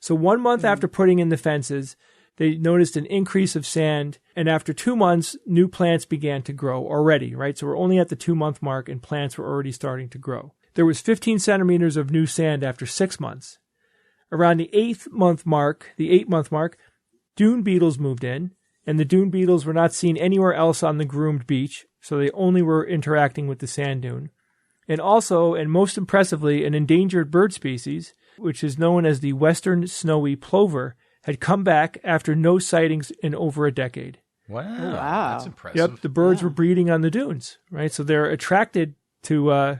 So 1 month after putting in the fences, they noticed an increase of sand, and after 2 months, new plants began to grow already, right? So we're only at the 2-month mark, and plants were already starting to grow. There was 15 centimeters of new sand after 6 months. Around the 8-month mark, dune beetles moved in, and the dune beetles were not seen anywhere else on the groomed beach, so they only were interacting with the sand dune. And also, and most impressively, an endangered bird species, which is known as the western snowy plover, had come back after no sightings in over a decade.
Wow.
Wow.
That's impressive.
Yep, the birds were breeding on the dunes, right? So they're attracted to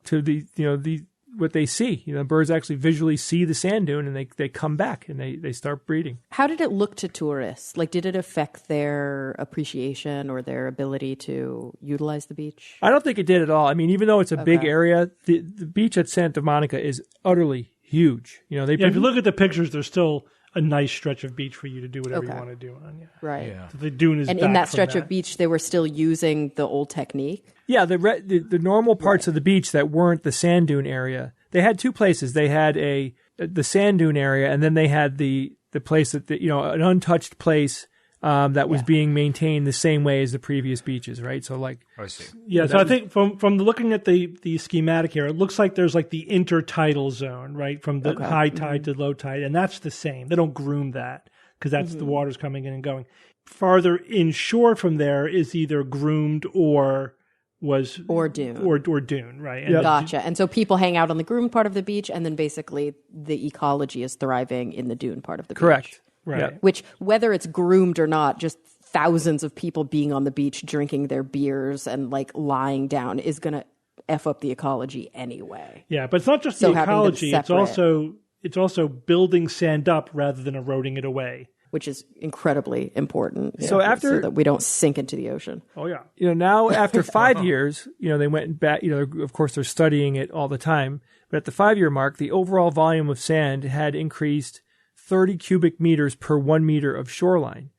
the what they see. Birds actually visually see the sand dune, and they come back and they start breeding.
How did it look to tourists? Like, did it affect their appreciation or their ability to utilize the beach?
I don't think it did at all. I mean, even though it's a big area, the beach at Santa Monica is utterly huge. If
you look at the pictures, there's still a nice stretch of beach for you to do whatever you want to do on. Yeah.
Right.
Yeah.
So the dune is
and
back
in that
from
stretch of beach, they were still using the old technique?
Yeah, the normal parts of the beach that weren't the sand dune area, they had two places. They had the sand dune area, and then they had the place that an untouched place that was being maintained the same way as the previous beaches, right? So like,
I see.
Yeah, so I think from looking at the schematic here, it looks like there's like the intertidal zone, right, from the high tide to low tide, and that's the same. They don't groom that because that's the water's coming in and going. Farther inshore from there is either groomed or
dune
or dune, right? And
Gotcha. And so people hang out on the groomed part of the beach, and then basically the ecology is thriving in the dune part of the beach.
correct.
Right.
Yep.
Which, whether it's groomed or not, just thousands of people being on the beach drinking their beers and like lying down is going to F up the ecology anyway.
Yeah, but it's not just
So
the
having them
ecology; it's also building sand up rather than eroding it away.
Which is incredibly important.
So
so that we don't sink into the ocean.
Oh yeah.
Now after 5 years, they went back, of course they're studying it all the time, but at the 5-year mark, the overall volume of sand had increased 30 cubic meters per 1 meter of shoreline.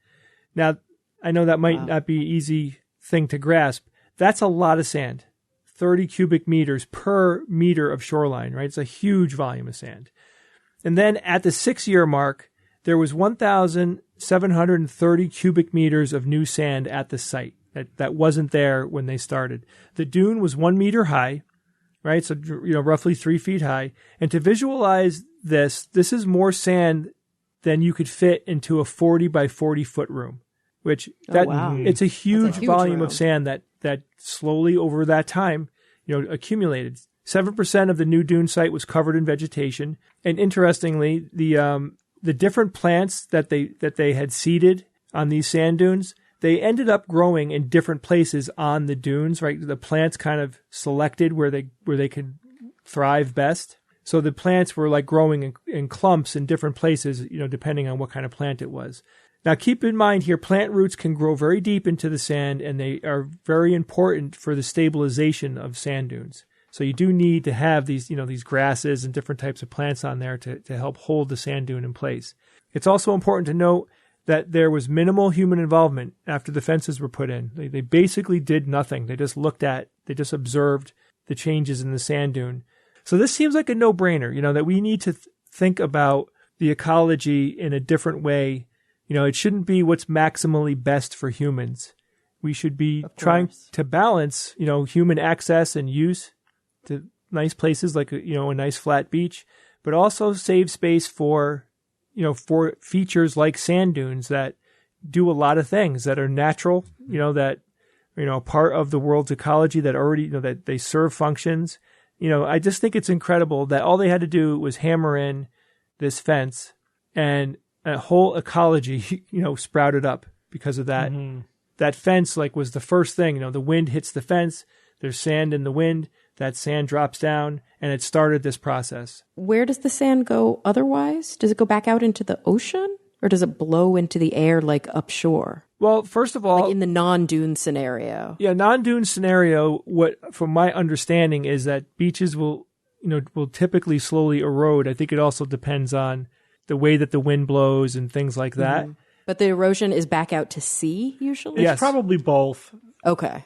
Now, I know that might not be an easy thing to grasp. That's a lot of sand. 30 cubic meters per meter of shoreline, right? It's a huge volume of sand. And then at the 6-year mark, there was 1,730 cubic meters of new sand at the site. That wasn't there when they started. The dune was 1 meter high, right? So, roughly 3 feet high. And to visualize this is more sand than you could fit into a 40 by 40 foot room, which it's a huge volume
room
of sand that slowly over that time, accumulated. 7% of the new dune site was covered in vegetation. And interestingly, the different plants that they had seeded on these sand dunes, they ended up growing in different places on the dunes, right? The plants kind of selected where they could thrive best. So the plants were like growing in clumps in different places, depending on what kind of plant it was. Now keep in mind here, plant roots can grow very deep into the sand, and they are very important for the stabilization of sand dunes. So you do need to have these grasses and different types of plants on there to help hold the sand dune in place. It's also important to note that there was minimal human involvement after the fences were put in. They basically did nothing. They just they observed the changes in the sand dune. So this seems like a no-brainer, that we need to think about the ecology in a different way. It shouldn't be what's maximally best for humans. We should be trying to balance, human access and use to nice places like, a nice flat beach, but also save space for features like sand dunes that do a lot of things that are natural, that, part of the world's ecology that already, that they serve functions. I just think it's incredible that all they had to do was hammer in this fence and a whole ecology, sprouted up because of that. Mm-hmm. That fence was the first thing, the wind hits the fence, there's sand in the wind, that sand drops down, and it started this process.
Where does the sand go otherwise? Does it go back out into the ocean, or does it blow into the air like upshore?
Well, first of all,
in the non-dune scenario.
Yeah, non-dune scenario, what from my understanding is that beaches will typically slowly erode. I think it also depends on the way that the wind blows and things like that.
Mm-hmm. But the erosion is back out to sea usually?
It's probably both.
Okay,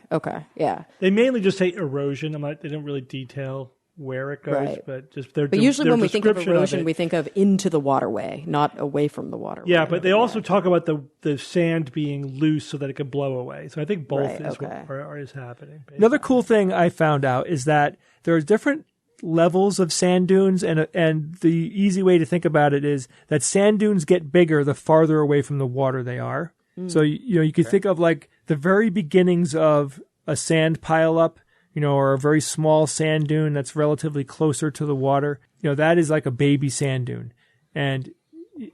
yeah.
They mainly just say erosion. They don't really detail where it goes,
right.
But
usually when we think of erosion,
of
we think of into the waterway, not away from the waterway.
Yeah, but they also talk about the sand being loose so that it could blow away. So I think both is happening. Basically.
Another cool thing I found out is that there are different levels of sand dunes, and the easy way to think about it is that sand dunes get bigger the farther away from the water they are. So, you could think of like the very beginnings of a sand pileup, or a very small sand dune that's relatively closer to the water. That is like a baby sand dune. And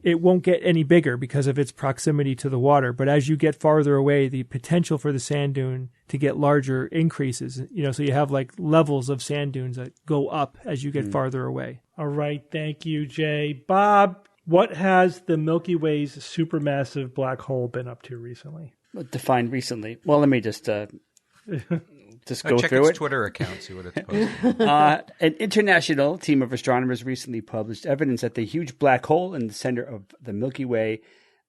it won't get any bigger because of its proximity to the water. But as you get farther away, the potential for the sand dune to get larger increases. So you have like levels of sand dunes that go up as you get farther away.
All right. Thank you, Jay. Bob, what has the Milky Way's supermassive black hole been up to recently?
Defined recently. Well, let me just go
Check
through
its
it.
Twitter account, see what it's posting.
An international team of astronomers recently published evidence that the huge black hole in the center of the Milky Way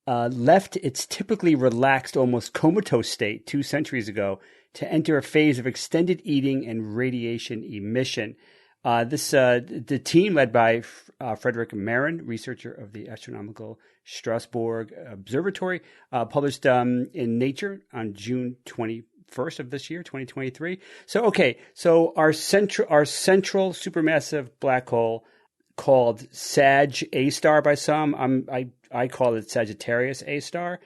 left its typically relaxed, almost comatose state 2 centuries ago to enter a phase of extended eating and radiation emission. The team led by Frederick Marin, researcher of the Astronomical Strasbourg Observatory, published in Nature on June 21st of this year, 2023. So our central supermassive black hole, called Sag A star by some, I call it Sagittarius A star,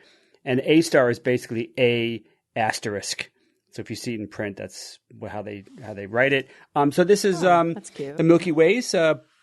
and A star is basically A asterisk. So if you see it in print, that's how they write it. So this is
that's cute.
the Milky Way's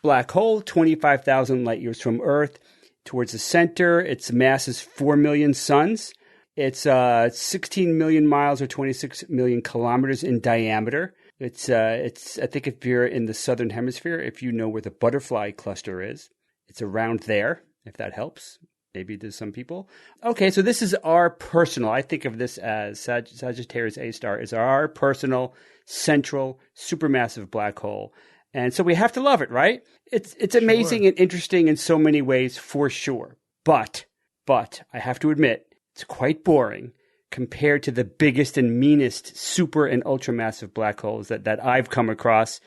black hole, 25,000 light years from Earth. Towards the center, its mass is 4 million suns. It's 16 million miles or 26 million kilometers in diameter. It's I think if you're in the southern hemisphere, if you know where the butterfly cluster is, it's around there, if that helps. Maybe to some people. Okay, so this is our personal, I think of this as Sagittarius A star is our personal central supermassive black hole. And so we have to love it, right? It's amazing and interesting in so many ways for sure. But I have to admit, it's quite boring compared to the biggest and meanest super and ultramassive black holes that I've come across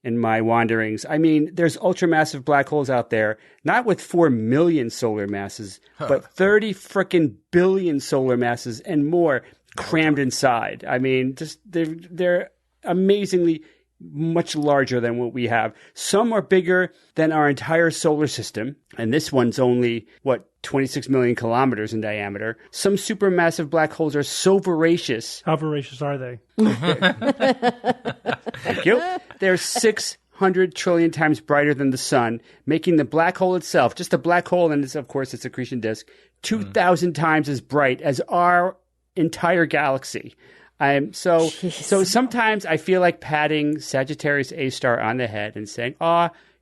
in my wanderings. I mean, there's ultramassive black holes out there, not with 4 million solar masses, but 30 frickin' billion solar masses and more crammed inside. I mean, just they're amazingly much larger than what we have. Some are bigger than our entire solar system, and this one's only, 26 million kilometers in diameter. Some supermassive black holes are so voracious.
How voracious are they?
Thank you. They're 600 trillion times brighter than the sun, making the black hole itself, just the black hole and, of course, its accretion disk, 2,000 times as bright as our entire galaxy. So sometimes I feel like patting Sagittarius A star on the head and saying,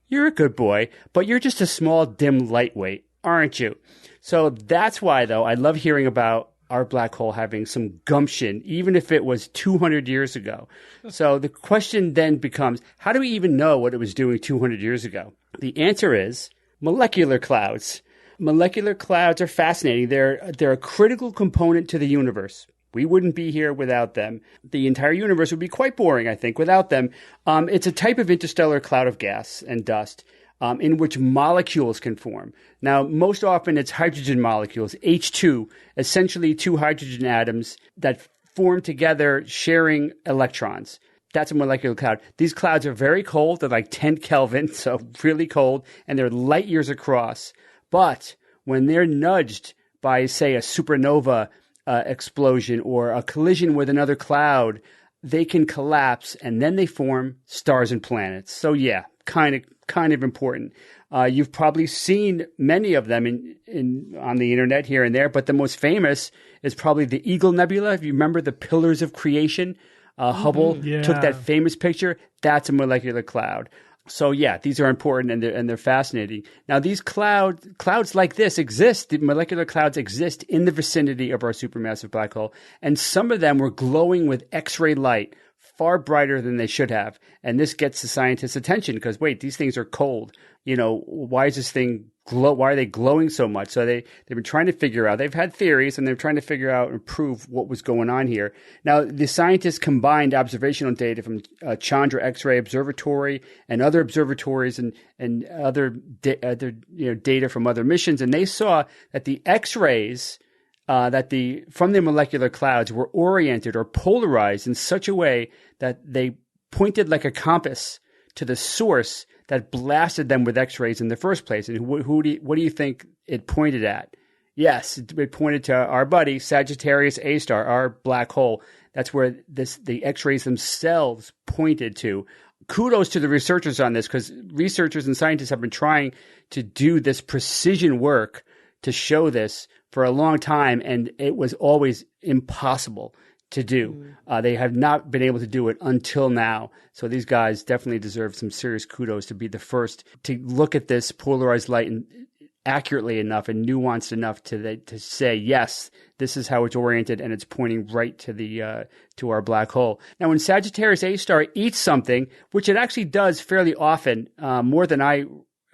you're a good boy, but you're just a small, dim lightweight, aren't you? So that's why, though, I love hearing about our black hole having some gumption, even if it was 200 years ago. So the question then becomes, how do we even know what it was doing 200 years ago? The answer is molecular clouds. Molecular clouds are fascinating. They're a critical component to the universe. We wouldn't be here without them. The entire universe would be quite boring, I think, without them. It's a type of interstellar cloud of gas and dust in which molecules can form. Now, most often it's hydrogen molecules, H2, essentially 2 hydrogen atoms that form together sharing electrons. That's a molecular cloud. These clouds are very cold. They're like 10 Kelvin, so really cold, and they're light years across. But when they're nudged by, say, a supernova explosion or a collision with another cloud, they can collapse and then they form stars and planets. So yeah, kind of important. You've probably seen many of them on the internet here and there, but the most famous is probably the Eagle Nebula. If you remember the Pillars of Creation, Hubble took that famous picture. That's a molecular cloud. So yeah, these are important and they're fascinating. Now these clouds like this exist. The molecular clouds exist in the vicinity of our supermassive black hole, and some of them were glowing with X-ray light, far brighter than they should have. And this gets the scientists' attention because wait, these things are cold. Why is this thing glow? Why are they glowing so much? So they've been trying to figure out. They've had theories and they're trying to figure out and prove what was going on here. Now the scientists combined observational data from Chandra X-ray Observatory and other observatories and other data from other missions, and they saw that the X-rays from the molecular clouds were oriented or polarized in such a way that they pointed like a compass to the source that blasted them with X-rays in the first place. And what do you think it pointed at? Yes, it pointed to our buddy Sagittarius A star, our black hole. That's where the X-rays themselves pointed to. Kudos to the researchers on this, because researchers and scientists have been trying to do this precision work to show this for a long time, and it was always impossible to do. They have not been able to do it until now. So these guys definitely deserve some serious kudos to be the first to look at this polarized light and accurately enough and nuanced enough to say, yes, this is how it's oriented, and it's pointing right to our black hole. Now, when Sagittarius A star eats something, which it actually does fairly often, more than I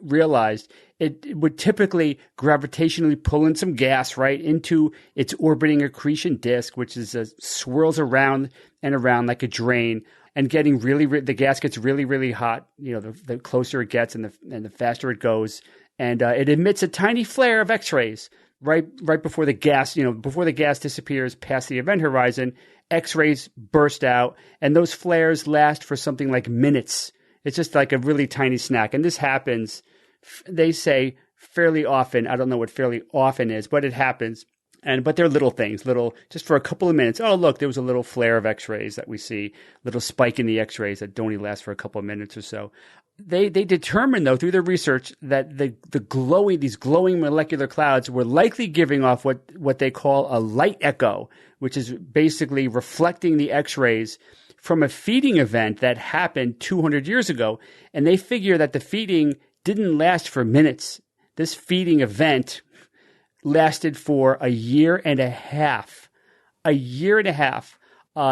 realized, it would typically gravitationally pull in some gas right into its orbiting accretion disk, which is swirls around and around like a drain, and getting the gas gets really, really hot. The closer it gets and the faster it goes. And it emits a tiny flare of X-rays right before the gas, before the gas disappears past the event horizon. X-rays burst out, and those flares last for something like minutes. It's just like a really tiny snack. And this happens, they say, fairly often. I don't know what fairly often is, but it happens. But they're little things, just for a couple of minutes. Oh, look, there was a little flare of X-rays that we see, little spike in the X-rays that only last for a couple of minutes or so. They determined, though, through their research, that these glowing molecular clouds were likely giving off what they call a light echo, which is basically reflecting the X-rays from a feeding event that happened 200 years ago. And they figure that the feeding didn't last for minutes. This feeding event lasted for a year and a half. A year and a half.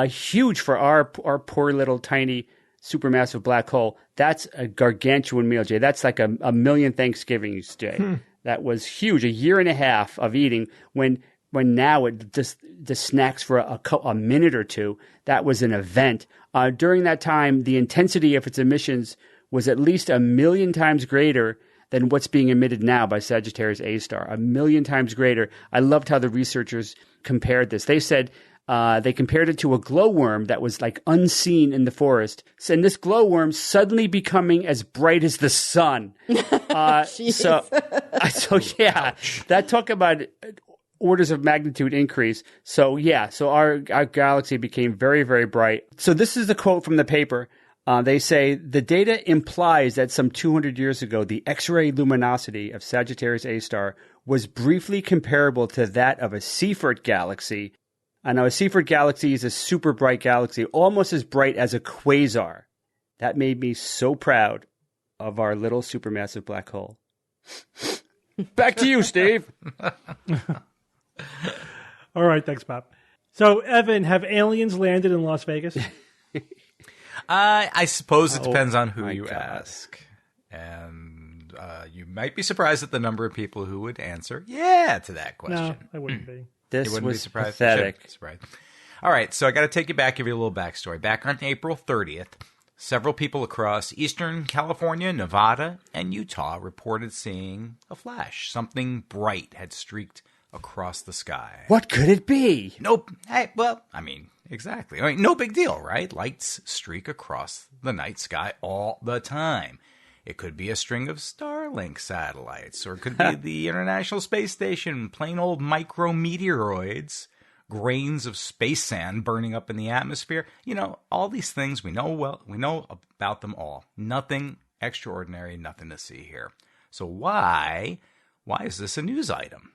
Huge for our poor little tiny supermassive black hole. That's a gargantuan meal, Jay. That's like a million Thanksgivings, Jay. That was huge. A year and a half of eating when now it just snacks for a minute or two. That was an event. During that time, the intensity of its emissions was at least 1 million times greater than what's being emitted now by Sagittarius A star. 1 million times greater. I loved how the researchers compared this. They said they compared it to a glowworm that was like unseen in the forest. And this glowworm suddenly becoming as bright as the sun. So yeah, that talk about orders of magnitude increase. So our galaxy became very, very bright. So this is the quote from the paper. They say, the data implies that some 200 years ago, the X-ray luminosity of Sagittarius A star was briefly comparable to that of a Seyfert galaxy. I know a Seyfert galaxy is a super bright galaxy, almost as bright as a quasar. That made me so proud of our little supermassive black hole. Back to you, Steve.
All right, thanks, Bob. So, Evan, have aliens landed in Las Vegas?
I suppose it depends on who you ask. And you might be surprised at the number of people who would answer yeah to that question.
No, I wouldn't be.
This
wouldn't
was
be surprised.
pathetic.
Surprised. All right, so I got to take you back, give you a little backstory. Back on April 30th, several people across eastern California, Nevada, and Utah reported seeing a flash. Something bright had streaked across the sky.
What could it be?
Nope. Hey, well, exactly. No big deal, right? Lights streak across the night sky all the time. It could be a string of Starlink satellites, or it could be the International Space Station, plain old micrometeoroids, grains of space sand burning up in the atmosphere. All these things we know about them all. Nothing extraordinary, nothing to see here. So why is this a news item?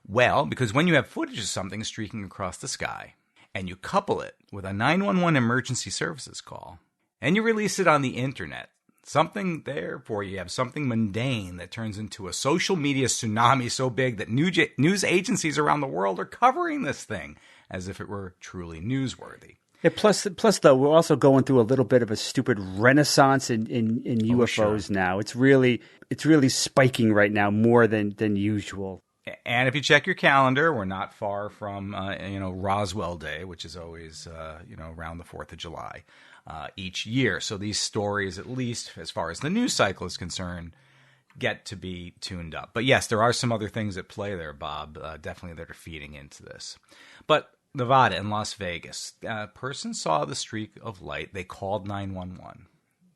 Well, because when you have footage of something streaking across the sky, and you couple it with a 911 emergency services call, and you release it on the internet, you have something mundane that turns into a social media tsunami so big that news agencies around the world are covering this thing as if it were truly newsworthy.
Yeah, plus, though, we're also going through a little bit of a stupid renaissance in UFOs now. It's really spiking right now more than usual.
And if you check your calendar, we're not far from Roswell Day, which is always around the 4th of July each year. So these stories, at least as far as the news cycle is concerned, get to be tuned up. But yes, there are some other things at play there, Bob, definitely that are feeding into this. But Nevada and Las Vegas, a person saw the streak of light. They called 911.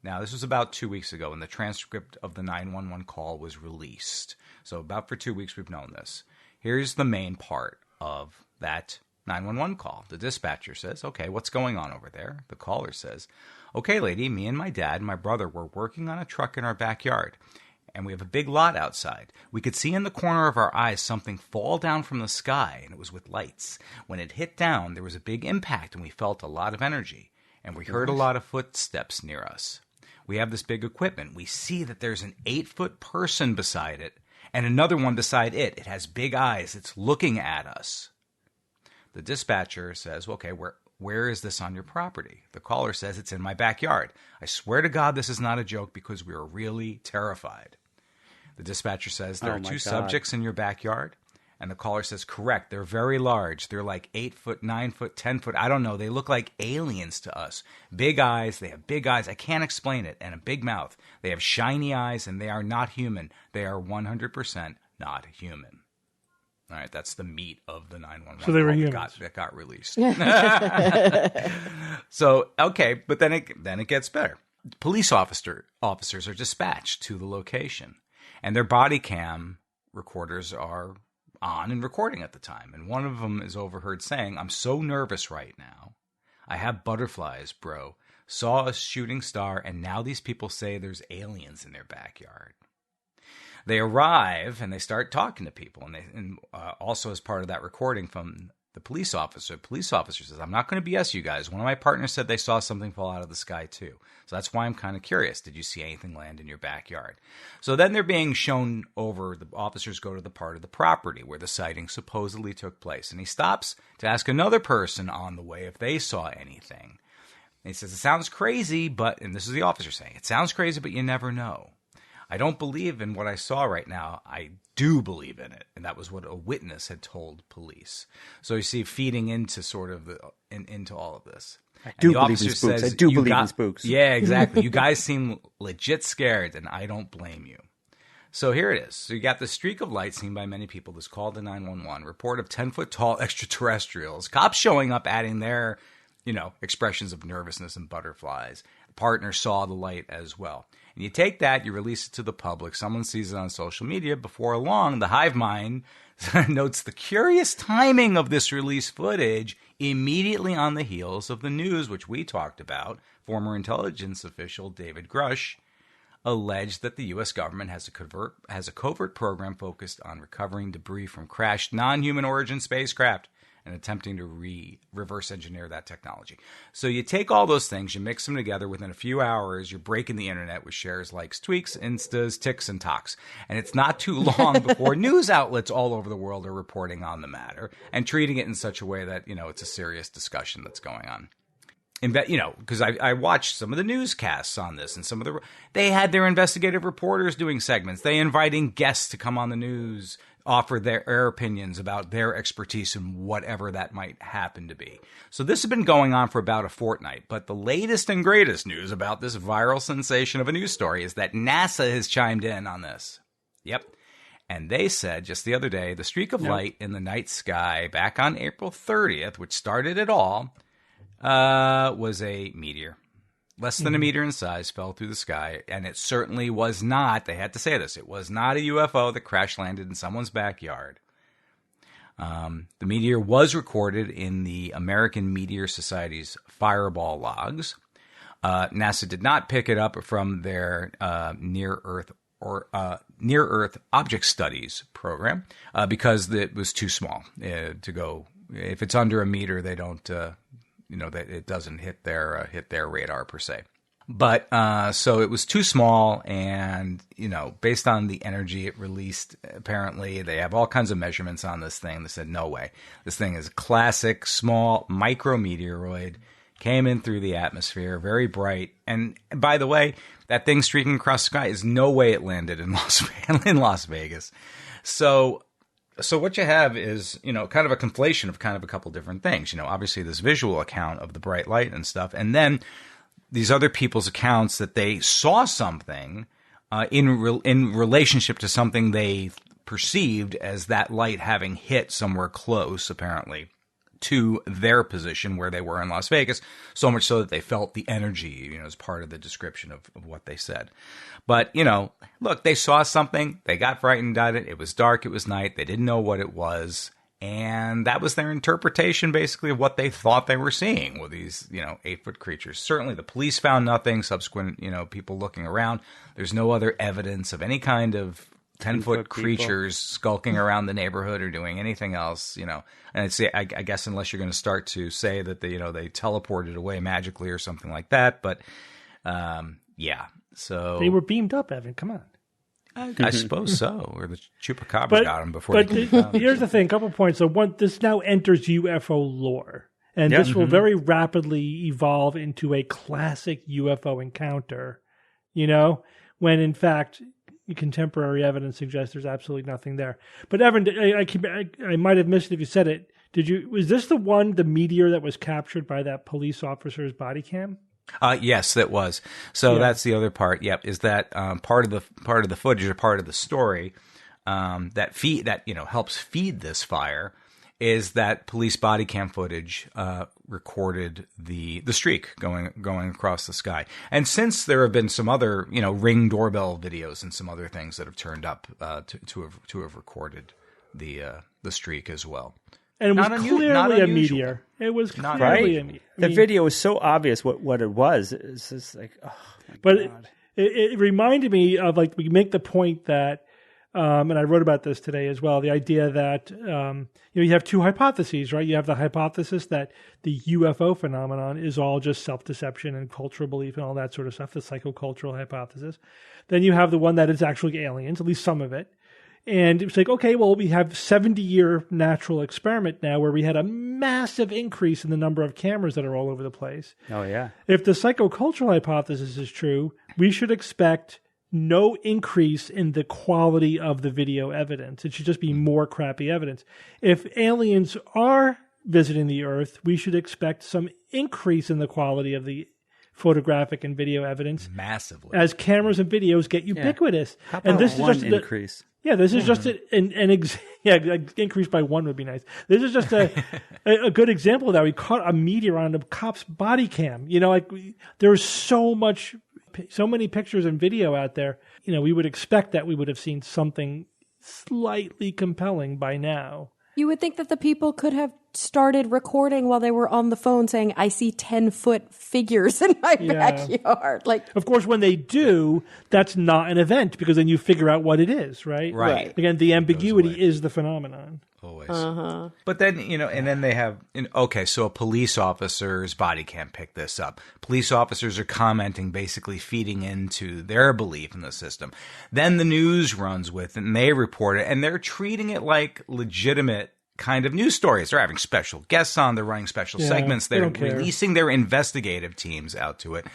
Now, this was about 2 weeks ago, and the transcript of the 911 call was released. So about for 2 weeks, we've known this. Here's the main part of that 911 call. The dispatcher says, okay, what's going on over there? The caller says, okay, lady, me and my dad and my brother were working on a truck in our backyard, and we have a big lot outside. We could see in the corner of our eyes something fall down from the sky, and it was with lights. When it hit down, there was a big impact, and we felt a lot of energy, and we heard a lot of footsteps near us. We have this big equipment. We see that there's an 8-foot person beside it, and another one beside it. It has big eyes. It's looking at us. The dispatcher says, okay, where is this on your property? The caller says, it's in my backyard. I swear to God this is not a joke because we are really terrified. The dispatcher says, there are two subjects in your backyard. And the caller says, correct. They're very large. They're like 8 foot, 9 foot, 10 foot. I don't know. They look like aliens to us. Big eyes. They have big eyes. I can't explain it. And a big mouth. They have shiny eyes, and they are not human. They are 100% not human. All right, that's the meat of the 911
So they were
call
humans.
that got released. So, okay, but then it gets better. Police officers are dispatched to the location, and their body cam recorders are on and recording at the time. And one of them is overheard saying, I'm so nervous right now. I have butterflies, bro. Saw a shooting star, and now these people say there's aliens in their backyard. They arrive and they start talking to people, and also as part of that recording from the police officer says, I'm not going to BS you guys. One of my partners said they saw something fall out of the sky too. So that's why I'm kind of curious. Did you see anything land in your backyard? So then they're being shown over. The officers go to the part of the property where the sighting supposedly took place. And he stops to ask another person on the way if they saw anything. And he says, it sounds crazy, and this is the officer saying, it sounds crazy, but you never know. I don't believe in what I saw right now. I do believe in it. And that was what a witness had told police. So you see, feeding into sort of into all of this.
I do believe in spooks. I do believe in spooks.
Yeah, exactly. You guys seem legit scared, and I don't blame you. So here it is. So you got the streak of light seen by many people. This call to 911. Report of 10-foot-tall extraterrestrials. Cops showing up, adding their, expressions of nervousness and butterflies. The partner saw the light as well. And you take that, you release it to the public. Someone sees it on social media. Before long, the hive mind notes the curious timing of this released footage immediately on the heels of the news, which we talked about. Former intelligence official David Grush alleged that the U.S. government has a covert program focused on recovering debris from crashed non-human origin spacecraft and attempting to reverse engineer that technology. So you take all those things, you mix them together, within a few hours, you're breaking the internet with shares, likes, tweaks, instas, ticks, and talks. And it's not too long before news outlets all over the world are reporting on the matter and treating it in such a way that, it's a serious discussion that's going on. Because I watched some of the newscasts on this, and they had their investigative reporters doing segments. They inviting guests to come on the news, offer their opinions about their expertise in whatever that might happen to be. So this has been going on for about a fortnight. But the latest and greatest news about this viral sensation of a news story is that NASA has chimed in on this. Yep. And they said just the other day, the streak of light in the night sky back on April 30th, which started it all, was a meteor. Less than a meter in size, fell through the sky, and it certainly was not, they had to say this, it was not a UFO that crash landed in someone's backyard. The meteor was recorded in the American Meteor Society's Fireball logs. NASA did not pick it up from their near-Earth object studies program because it was too small to go. If it's under a meter, they don't... that it doesn't hit their radar per se. But so it was too small, and based on the energy it released, apparently they have all kinds of measurements on this thing. They said no way, this thing is a classic small micrometeoroid, came in through the atmosphere, very bright. And by the way, that thing streaking across the sky is no way it landed in Las Vegas. So what you have is, kind of a conflation of kind of a couple different things. Obviously this visual account of the bright light and stuff, and then these other people's accounts that they saw something in relationship to something they perceived as that light having hit somewhere close, apparently, to their position where they were in Las Vegas, so much so that they felt the energy, as part of the description of what they said. But, look, they saw something, they got frightened at it, it was dark, it was night, they didn't know what it was, and that was their interpretation, basically, of what they thought they were seeing with these, 8-foot creatures. Certainly the police found nothing, subsequent, people looking around. There's no other evidence of any kind of 10-foot creatures skulking around the neighborhood or doing anything else, And I guess unless you're going to start to say that they teleported away magically or something like that. But, yeah. So
they were beamed up, Evan. Come on.
I suppose so. Or the chupacabra got them before.
But here's the thing: a couple points. So one, this now enters UFO lore, and this will very rapidly evolve into a classic UFO encounter. When in fact, contemporary evidence suggests there's absolutely nothing there. But Evan, I might have missed it if you said it. Was this the meteor that was captured by that police officer's body cam?
Yes, that was. So that's the other part. Yep, is that part of the footage or part of the story that helps feed this fire is that police body cam footage recorded the streak going across the sky. And since there have been some other Ring doorbell videos and some other things that have turned up to have recorded the streak as well.
And it was clearly a meteor. It was clearly a meteor.
The video was so obvious what it was. It's just like, oh my God.
It reminded me of, we make the point that, and I wrote about this today as well, the idea that, you have two hypotheses, right? You have the hypothesis that the UFO phenomenon is all just self-deception and cultural belief and all that sort of stuff, the psychocultural hypothesis. Then you have the one that it's actually aliens, at least some of it. And it's like, okay, well, we have 70-year natural experiment now where we had a massive increase in the number of cameras that are all over the place.
Oh, yeah.
If the psychocultural hypothesis is true, we should expect no increase in the quality of the video evidence. It should just be more crappy evidence. If aliens are visiting the Earth, we should expect some increase in the quality of the photographic and video evidence.
Massively.
As cameras and videos get ubiquitous.
How about one increase?
Yeah, this is just increase by one would be nice. This is just a good example of that. We caught a meteor on a cop's body cam. There's so many pictures and video out there. We would expect that we would have seen something slightly compelling by now.
You would think that the people could have started recording while they were on the phone saying, I see 10-foot figures in my backyard.
Of course, when they do, that's not an event because then you figure out what it is, right?
Right.
Again, the ambiguity is the phenomenon.
Always. But then, and then they have, so a police officer's body cam picked this up. Police officers are commenting, basically feeding into their belief in the system. Then the news runs with it and they report it and they're treating it like legitimate kind of news stories. They're having special guests on, they're running special segments, they're releasing their investigative teams out to it.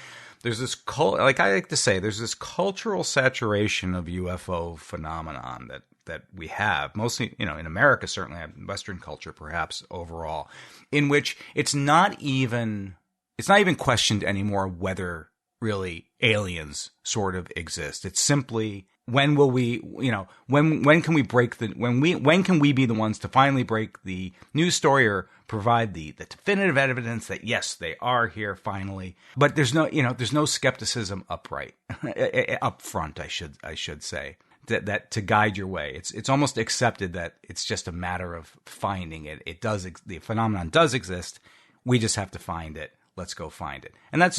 There's this, like I like to say, there's this cultural saturation of UFO phenomenon that we have, mostly, in America, certainly, Western culture, perhaps overall, in which it's not even questioned anymore whether really aliens sort of exist. It's simply, when will we, when can we when can we be the ones to finally break the news story or provide the definitive evidence that yes, they are here finally. But there's no skepticism up front, I should say. That to guide your way, it's almost accepted that it's just a matter of finding it. The phenomenon does exist. We just have to find it. Let's go find it. And that's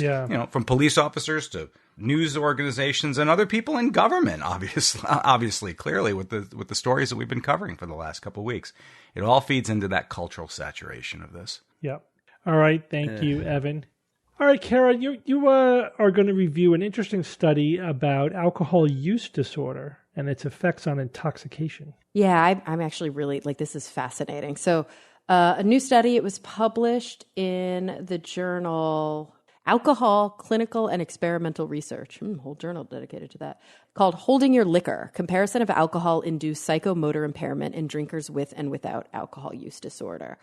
from police officers to news organizations and other people in government. Obviously, clearly with the stories that we've been covering for the last couple of weeks, it all feeds into that cultural saturation of this.
Yep. All right. Thank you, Evan. All right, Kara, you are going to review an interesting study about alcohol use disorder and its effects on intoxication.
Yeah, I'm actually really, this is fascinating. So a new study, it was published in the journal Alcohol, Clinical and Experimental Research, whole journal dedicated to that, called Holding Your Liquor, Comparison of Alcohol-Induced Psychomotor Impairment in Drinkers with and Without Alcohol Use Disorder.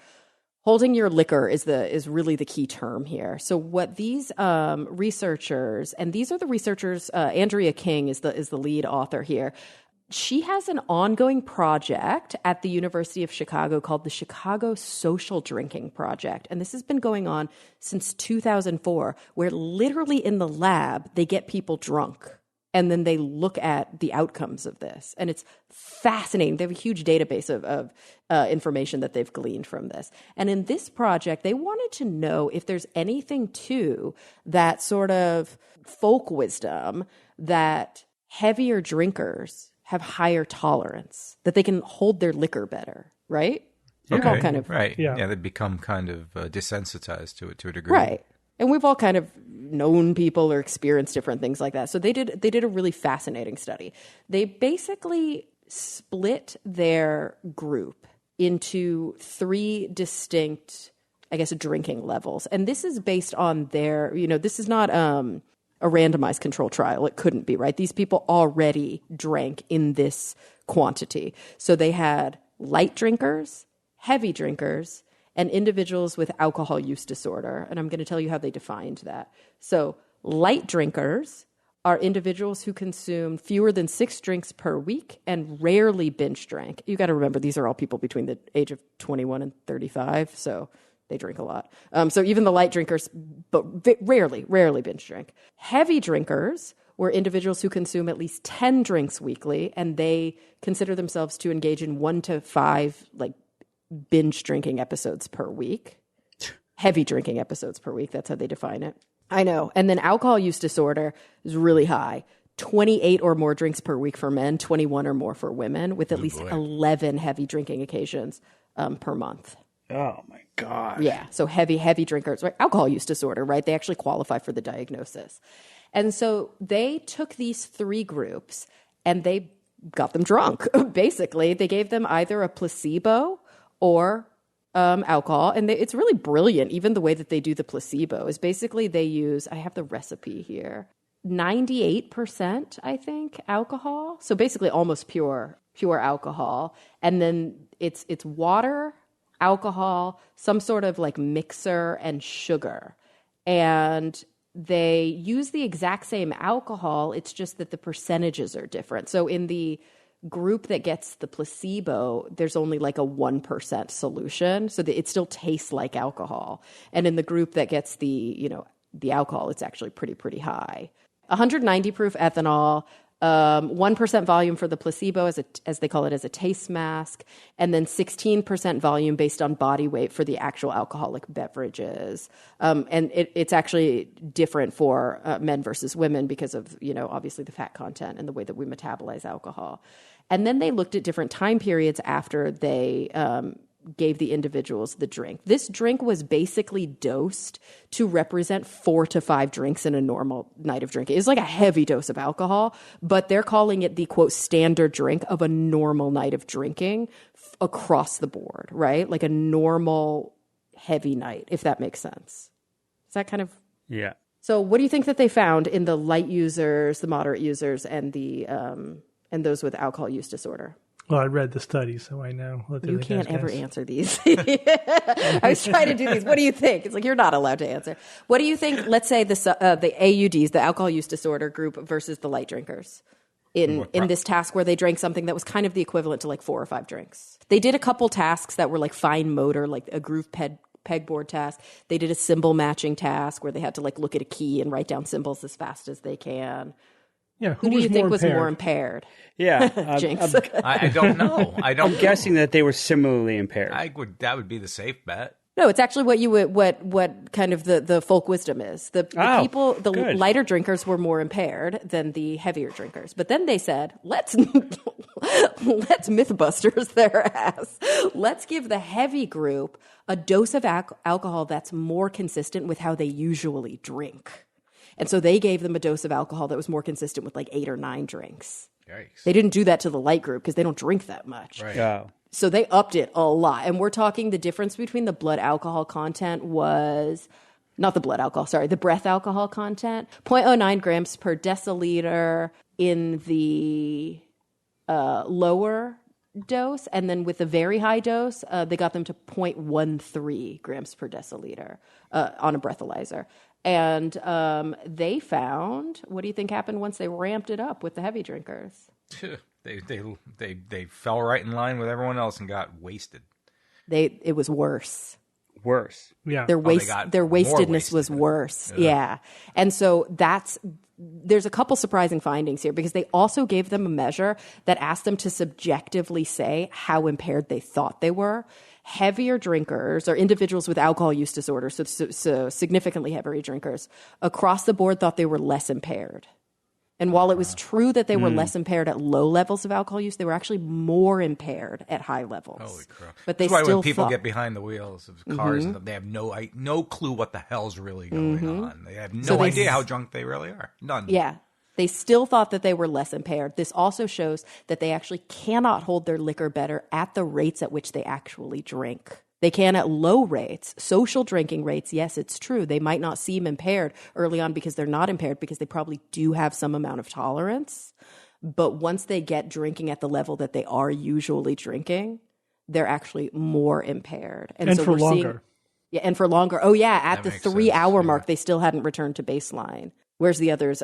Holding your liquor is really the key term here. So what these researchers, and these are the researchers, Andrea King is the lead author here. she has an ongoing project at the University of Chicago called the Chicago Social Drinking Project. And this has been going on since 2004, where literally in the lab, they get people drunk. And then they look at the outcomes of this. And it's fascinating. They have a huge database of information that they've gleaned from this. And in this project, they wanted to know if there's anything to that sort of folk wisdom that heavier drinkers have higher tolerance, that they can hold their liquor better, right?
Okay.
We've all kind of,
right.
Yeah.
They become kind of desensitized to it to a degree.
right. And we've all kind of known people or experienced different things like that. So they did a really fascinating study. They basically split their group into 3 distinct, I guess, drinking levels. And this is based on their, this is not a randomized control trial. It couldn't be, right? These people already drank in this quantity. So they had light drinkers, heavy drinkers, and individuals with alcohol use disorder. And I'm going to tell you how they defined that. So light drinkers are individuals who consume fewer than 6 drinks per week and rarely binge drank. You got to remember, these are all people between the age of 21 and 35, so they drink a lot. So even the light drinkers, but rarely binge drink. Heavy drinkers were individuals who consume at least 10 drinks weekly, and they consider themselves to engage in 1 to 5, binge drinking episodes per week. Heavy drinking episodes per week. That's how they define it. I know. And then alcohol use disorder is really high. 28 or more drinks per week for men, 21 or more for women, with at least 11 heavy drinking occasions per month.
Oh my God.
Yeah. So heavy drinkers, right? Alcohol use disorder, right? They actually qualify for the diagnosis. And so they took these 3 groups and they got them drunk. Basically, they gave them either a placebo or alcohol. And it's really brilliant. Even the way that they do the placebo is basically they use, I have the recipe here, 98%, I think, alcohol. So basically almost pure alcohol. And then it's water, alcohol, some sort of mixer, and sugar. And they use the exact same alcohol. It's just that the percentages are different. So in the group that gets the placebo, there's only a 1% solution. So that it still tastes like alcohol. And in the group that gets the alcohol, it's actually pretty high. 190 proof ethanol, 1% volume for the placebo, as they call it, as a taste mask, and then 16% volume based on body weight for the actual alcoholic beverages. And it's actually different for men versus women because of, obviously the fat content and the way that we metabolize alcohol. And then they looked at different time periods after they gave the individuals the drink. This drink was basically dosed to represent 4 to 5 drinks in a normal night of drinking. It's like a heavy dose of alcohol, but they're calling it the, quote, standard drink of a normal night of drinking across the board, right? Like a normal heavy night, if that makes sense. Is that kind of...
Yeah.
So what do you think that they found in the light users, the moderate users, and the and those with alcohol use disorder?
Well, I read the study, so I know.
You can't ever answer these. I was trying to do these. What do you think? It's you're not allowed to answer. What do you think, let's say the AUDs, the alcohol use disorder group versus the light drinkers in this task where they drank something that was kind of the equivalent to 4 or 5 drinks? They did a couple tasks that were fine motor, like a groove pegboard task. They did a symbol matching task where they had to look at a key and write down symbols as fast as they can.
Yeah,
who do you think was more impaired?
Yeah,
Jinx.
I don't know.
I'm guessing that they were similarly impaired.
That would be the safe bet.
No, it's actually what kind of the folk wisdom is. The
good.
lighter drinkers were more impaired than the heavier drinkers. But then they said, let's Mythbusters their ass. Let's give the heavy group a dose of alcohol that's more consistent with how they usually drink. And so they gave them a dose of alcohol that was more consistent with 8 or 9 drinks.
Yikes.
They didn't do that to the light group because they don't drink that much.
Right.
Oh.
So they upped it a lot. And we're talking the difference between the blood alcohol content was, not the blood alcohol, sorry, the breath alcohol content, 0.09 grams per deciliter in the lower dose. And then with the very high dose, they got them to 0.13 grams per deciliter on a breathalyzer. And they found, what do you think happened once they ramped it up with the heavy drinkers?
They fell right in line with everyone else and got wasted.
It was worse.
Worse.
Yeah.
Their
they got
their
more
wastedness
wasted.
was worse. Yeah. And so there's a couple surprising findings here, because they also gave them a measure that asked them to subjectively say how impaired they thought they were. Heavier drinkers, or individuals with alcohol use disorder, so significantly heavier drinkers, across the board thought they were less impaired. And while it was true that they were less impaired at low levels of alcohol use, they were actually more impaired at high levels.
Holy crap!
But they
That's why
still
when people
thought,
get behind the wheels of cars, they have no clue what the hell's really going on. They have no idea how drunk they really are. None.
yeah, they still thought that they were less impaired. This also shows that they actually cannot hold their liquor better at the rates at which they actually drink. They can at low rates. Social drinking rates, yes, it's true. They might not seem impaired early on because they're not impaired, because they probably do have some amount of tolerance. But once they get drinking at the level that they are usually drinking, they're actually more impaired.
And
so
for
we're
longer.
And for longer. Oh, yeah. At the
makes
3-hour
sense,
mark, they still hadn't returned to baseline. Whereas the others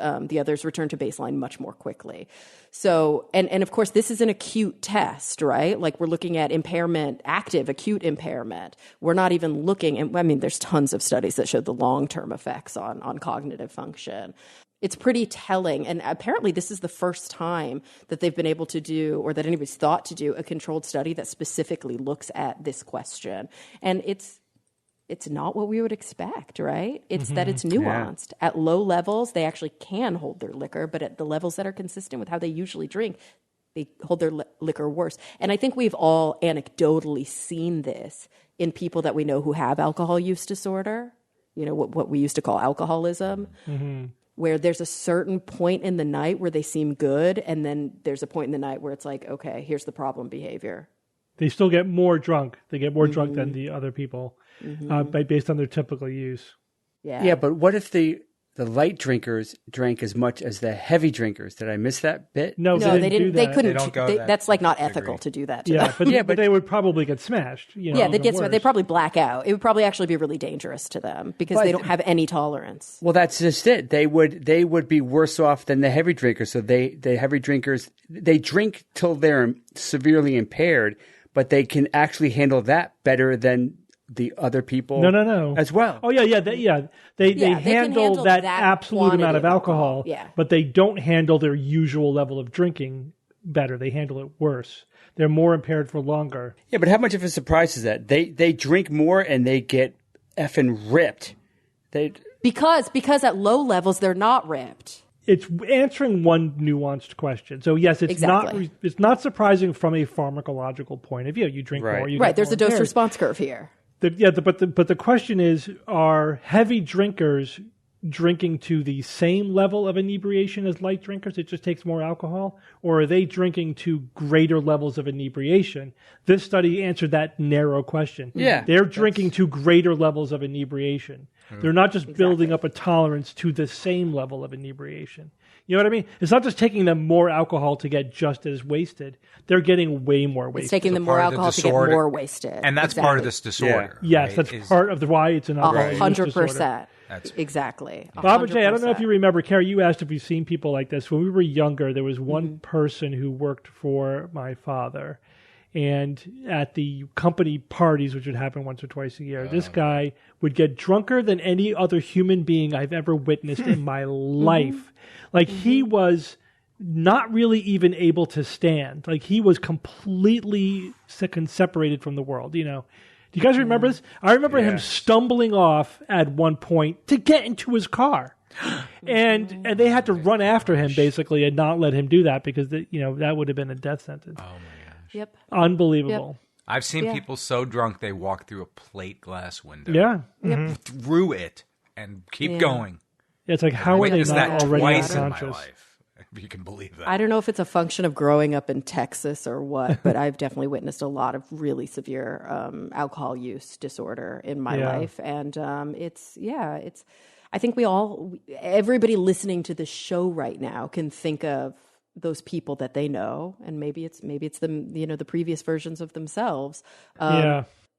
return to baseline much more quickly. So, and of course, this is an acute test, right? Like, we're looking at impairment, active, acute impairment. We're not even looking, and I mean, there's tons of studies that show the long-term effects on cognitive function. It's pretty telling. And apparently this is the first time that they've been able to do, or that anybody's thought to do, a controlled study that specifically looks at this question. And it's not what we would expect, right? It's that it's nuanced. Yeah. At low levels, they actually can hold their liquor, but at the levels that are consistent with how they usually drink, they hold their liquor worse. And I think we've all anecdotally seen this in people that we know who have alcohol use disorder, you know, what we used to call alcoholism, where there's a certain point in the night where they seem good, and then there's a point in the night where it's like, okay, here's the problem behavior.
They still get more drunk. They get more drunk than the other people, based on their typical use.
Yeah, but what if the light drinkers drank as much as the heavy drinkers? Did I miss that bit?
No, they didn't.
They couldn't.
They don't go that
that's like not ethical to do that. To
yeah,
them.
but they would probably get smashed. You know,
yeah, they'd
worse.
They'd probably black out. It would probably actually be really dangerous to them because they don't have any tolerance.
Well, that's just it. They would be worse off than the heavy drinkers. So the heavy drinkers, they drink till they're severely impaired, but they can actually handle that better than the other people.
No.
As well.
Oh yeah. They handle that absolute amount of alcohol, but they don't handle their usual level of drinking better. They handle it worse. They're more impaired for longer.
Yeah, but how much of a surprise is that? They drink more and they get effing ripped.
Because at low levels they're not ripped.
It's answering one nuanced question. So yes, it's not surprising from a pharmacological point of view. You drink more, you get
there's
more
a dose
impaired.
response curve here.
But the question is, are heavy drinkers drinking to the same level of inebriation as light drinkers? It just takes more alcohol, or are they drinking to greater levels of inebriation? This study answered that narrow question.
Yeah,
they're drinking to greater levels of inebriation. They're not just building up a tolerance to the same level of inebriation. You know what I mean? It's not just taking them more alcohol to get just as wasted. They're getting way more wasted.
It's taking them more alcohol to get more wasted.
And that's part of this disorder.
Yeah. Yes,
right?
that's part of why it's an alcohol use disorder.
100%. Exactly.
Bob and Jay, I don't know if you remember, Carrie, you asked if you've seen people like this. When we were younger, there was one person who worked for my father. And at the company parties, which would happen once or twice a year, this guy would get drunker than any other human being I've ever witnessed in my life. Like, he was not really even able to stand. Like, he was completely sick and separated from the world, you know. Do you guys remember this? I remember him stumbling off at one point to get into his car. And they had to run after him, basically, and not let him do that because, that would have been a death sentence.
Oh, my gosh.
Yep.
Unbelievable.
Yep.
I've seen people so drunk they walk through a plate glass window.
Yeah.
Through it and keep going.
It's like, how are they not already
twice
unconscious?
in my life, if you can believe that.
I don't know if it's a function of growing up in Texas or what, but I've definitely witnessed a lot of really severe alcohol use disorder in my life. And I think everybody listening to this show right now can think of those people that they know, and maybe it's them, the previous versions of themselves,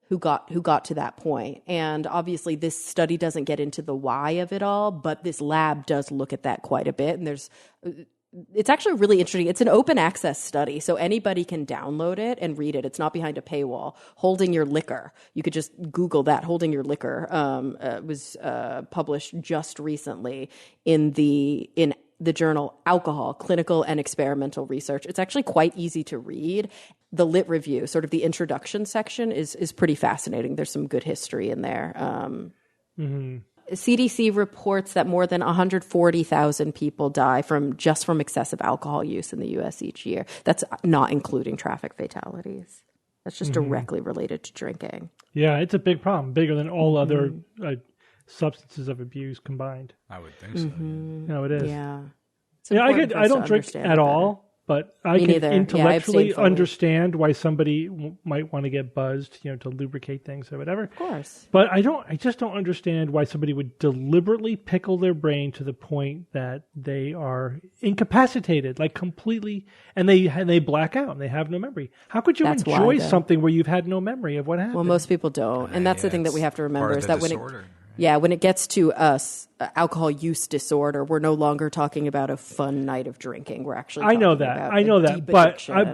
who got to that point. And obviously this study doesn't get into the why of it all, but this lab does look at that quite a bit. And there's it's actually really interesting. It's an open access study, so anybody can download it and read it. It's not behind a paywall. Holding Your Liquor. You could just Google that. Holding Your Liquor was published just recently in the journal Alcohol, Clinical and Experimental Research. It's actually quite easy to read. The lit review, sort of the introduction section, is pretty fascinating. There's some good history in there. CDC reports that more than 140,000 people die from excessive alcohol use in the U.S. each year. That's not including traffic fatalities. That's just directly related to drinking.
Yeah, it's a big problem, bigger than all other substances of abuse combined.
I would think so.
No, it is.
Yeah.
I don't drink at all, but I can intellectually understand why somebody might want to get buzzed, to lubricate things or whatever.
Of course.
But I just don't understand why somebody would deliberately pickle their brain to the point that they are incapacitated, like completely, and they black out and they have no memory. How could you enjoy something where you've had no memory of what happened?
Well, most people don't, and that's the thing that we have to remember is that
disorder.
when it gets to us, alcohol use disorder, we're no longer talking about a fun night of drinking. We're actually
I know that,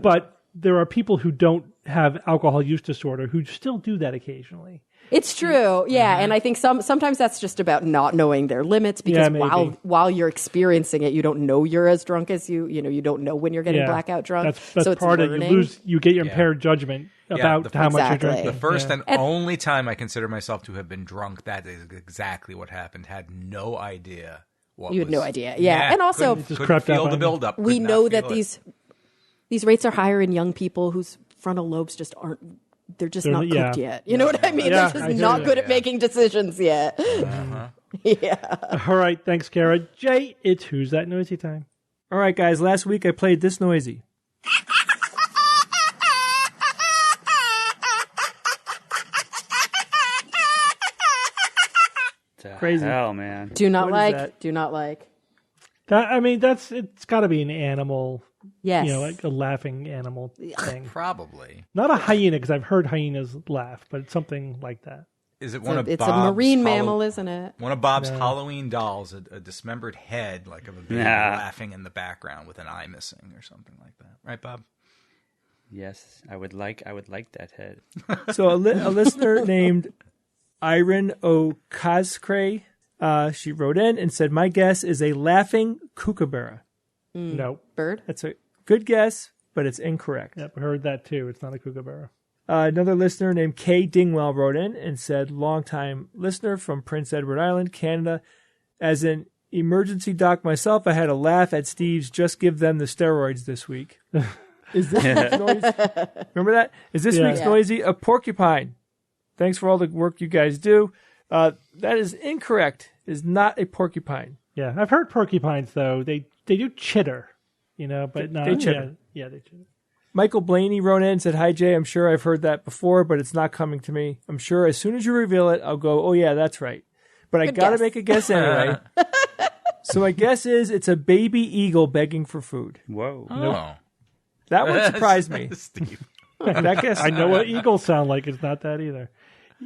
but there are people who don't have alcohol use disorder who still do that occasionally.
It's true, yeah, and I think sometimes that's just about not knowing their limits because while you're experiencing it, you don't know you're as drunk as you don't know when you're getting blackout drunk.
That's
so it's
part
learning.
of it. You get your impaired judgment about how much you're drinking.
The first and only time I consider myself to have been drunk, that is exactly what happened. Had no idea.
You had no idea, yeah. And also,
couldn't feel the buildup.
We know that these rates are higher in young people whose frontal lobes just aren't. They're just not cooked yet. You know what I mean? They're just not good at making decisions yet. Yeah.
All right. Thanks, Kara. Jay, it's Who's That Noisy time.
All right, guys. Last week I played this noisy. Crazy.
Hell, man.
Do not
What is
like.
that?
Do not like.
It's got to be an animal.
Yes.
Like a laughing animal thing.
Probably.
Not a hyena, because I've heard hyenas laugh, but it's something like that.
Is it one of
It's
Bob's
a marine mammal, isn't it?
One of Bob's Halloween dolls, a dismembered head, like of a baby laughing in the background with an eye missing or something like that. Right, Bob?
Yes, I would like that head.
So a listener named Irene O'Kazkray, she wrote in and said, my guess is a laughing kookaburra.
No.
Bird?
That's a good guess, but it's incorrect.
Yep, I heard that too. It's not a kookaburra.
Another listener named Kay Dingwell wrote in and said, longtime listener from Prince Edward Island, Canada. As an emergency doc myself, I had a laugh at Steve's Just Give Them the Steroids this week. Is this week's noisy? Remember that? Is this week's noisy? A porcupine. Thanks for all the work you guys do. That is incorrect. It is not a porcupine.
Yeah, I've heard porcupines, though. They do chitter, but not.
They chitter.
Yeah, they chitter.
Michael Blaney wrote in and said, hi, Jay. I'm sure I've heard that before, but it's not coming to me. I'm sure as soon as you reveal it, I'll go, oh, yeah, that's right. But I got to make a guess anyway. So my guess is it's a baby eagle begging for food.
Whoa.
Oh.
Nope.
That would surprise me.
Steve.
That guess,
I know what eagles sound like. It's not that either.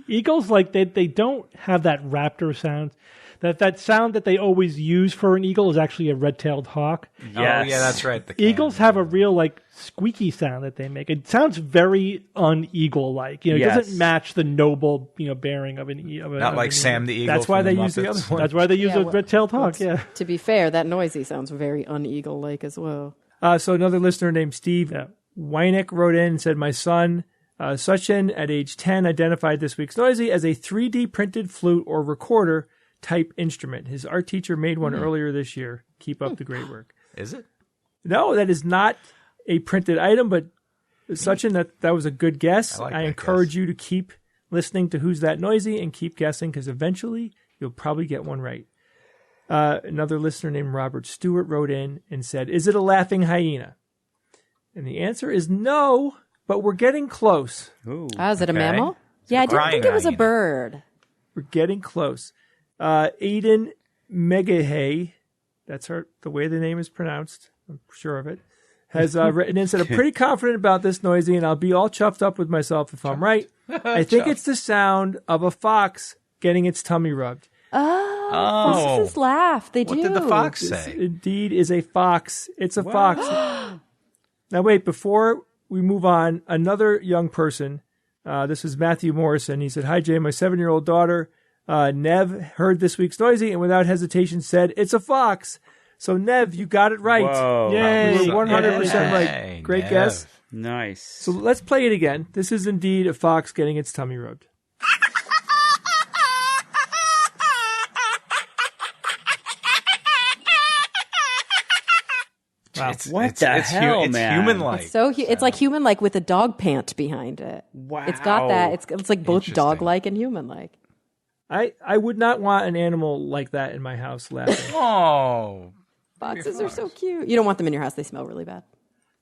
Eagles, they don't have that raptor sound. That sound that they always use for an eagle is actually a red-tailed hawk.
Yes. Oh, yeah, that's right.
Eagles have a real, squeaky sound that they make. It sounds very un-eagle-like. It doesn't match the noble, bearing of an eagle.
Not like Sam the Eagle.
That's why they
the
use the other one.
That's why they use a red-tailed hawk,
To be fair, that noisy sounds very un-eagle-like as well.
So another listener named Steve Weineck wrote in and said, my son, Sachin, at age 10, identified this week's noisy as a 3D printed flute or recorder type instrument. His art teacher made one earlier this year. Keep up the great work.
Is it?
No, that is not a printed item, but Sachin, that was a good guess. I encourage you to keep listening to Who's That Noisy and keep guessing because eventually you'll probably get one right. Another listener named Robert Stewart wrote in and said, is it a laughing hyena? And the answer is no, but we're getting close.
Ooh,
is it a mammal? Yeah, I didn't think it was a bird.
We're getting close. Aiden Megahay, that's the way the name is pronounced, I'm sure of it, has written in, said, I'm pretty confident about this noisy, and I'll be all chuffed up with myself if I'm right. I think it's the sound of a fox getting its tummy rubbed.
Oh. Foxes laugh. They do.
What did the fox
This
say?
indeed is a fox. It's a fox. Now, wait, before we move on, another young person, this is Matthew Morrison. He said, "Hi, Jay, my 7-year-old daughter, Nev, heard this week's Noisy and without hesitation said, it's a fox." So, Nev, you got it right.
Whoa.
Yay.
You were 100% right.
Yay,
Great
Nev.
guess.
Nice.
So let's play it again. This is indeed a fox getting its tummy rubbed.
Wow.
What the hell,
it's
man?
human-like.
It's like human-like with a dog pant behind it.
Wow.
It's got that. It's like both
Interesting.
dog-like and human-like.
I would not want an animal like that in my house laughing.
Oh,
Foxes are so cute. You don't want them in your house. They smell really bad.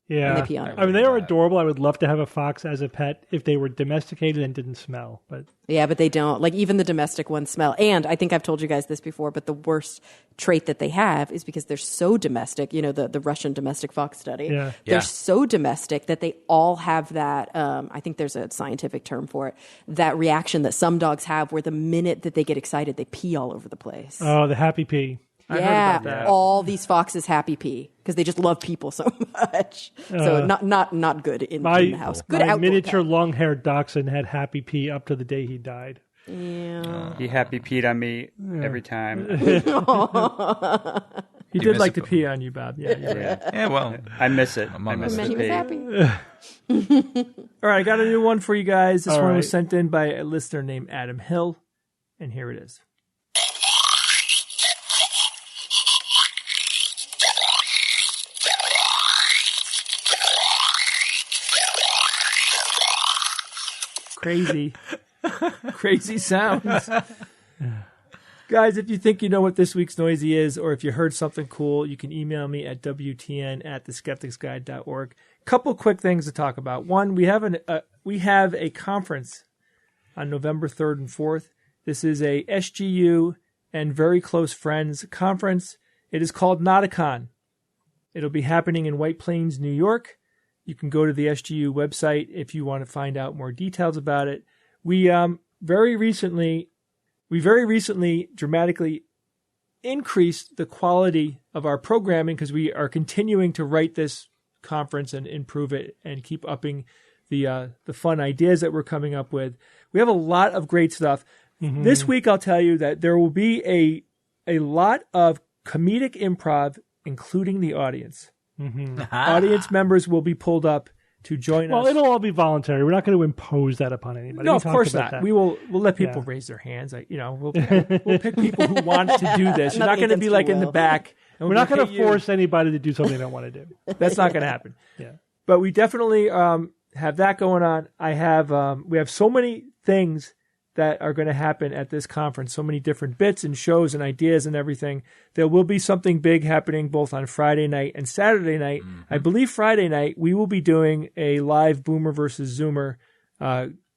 Yeah.
And they pee on it.
I mean, they are adorable. I would love to have a fox as a pet if they were domesticated and didn't smell. But
Yeah, but they don't. Like, even the domestic ones smell. And I think I've told you guys this before, but the worst trait that they have is because they're so domestic, you know, the Russian domestic fox study.
Yeah.
They're
Yeah.
so domestic that they all have that, I think there's a scientific term for it, that reaction that some dogs have where the minute that they get excited, they pee all over the place.
oh, the happy pee.
heard
Yeah,
about that.
all these foxes happy pee because they just love people so much. So not good in the house. Good
my
outdoor
miniature
pet.
long-haired dachshund had happy pee up to the day he died.
Yeah.
He happy peed on me every time.
He did
miss
like
it,
to pee on you, Bob. Yeah, you're right.
Yeah.
yeah. Well,
I miss it. I
Among
miss
us.
the
He was
pee.
happy.
All right, I got a new one for you guys. This
All
one
right.
was sent in by a listener named Adam Hill, and here it is. Crazy. Crazy sounds. Guys, if you think you know what this week's Noisy is, or if you heard something cool, you can email me at wtn@theskepticsguide.org. Couple quick things to talk about. One, we have a conference on November 3rd and 4th. This is a SGU and Very Close Friends conference. It is called Nauticon. It'll be happening in White Plains, New York. You can go to the SGU website if you want to find out more details about it. We very recently dramatically increased the quality of our programming because we are continuing to write this conference and improve it and keep upping the fun ideas that we're coming up with. We have a lot of great stuff. Mm-hmm. This week, I'll tell you that there will be a lot of comedic improv, including the audience.
Mm-hmm.
Audience members will be pulled up to join us.
Well, it'll all be voluntary. We're not going to impose that upon anybody.
No,
We
of
talked
course
about
not.
that.
We'll let people raise their hands. We'll pick people who want to do this. You're not going to be like in the back. And
We're not going to
"Hey, you."
force anybody to do something they don't want to do.
That's not going to happen.
Yeah.
But we definitely have that going on. We have so many things that are going to happen at this conference, so many different bits and shows and ideas and everything. There will be something big happening both on Friday night and Saturday night. Mm-hmm. I believe Friday night we will be doing a live Boomer versus Zoomer.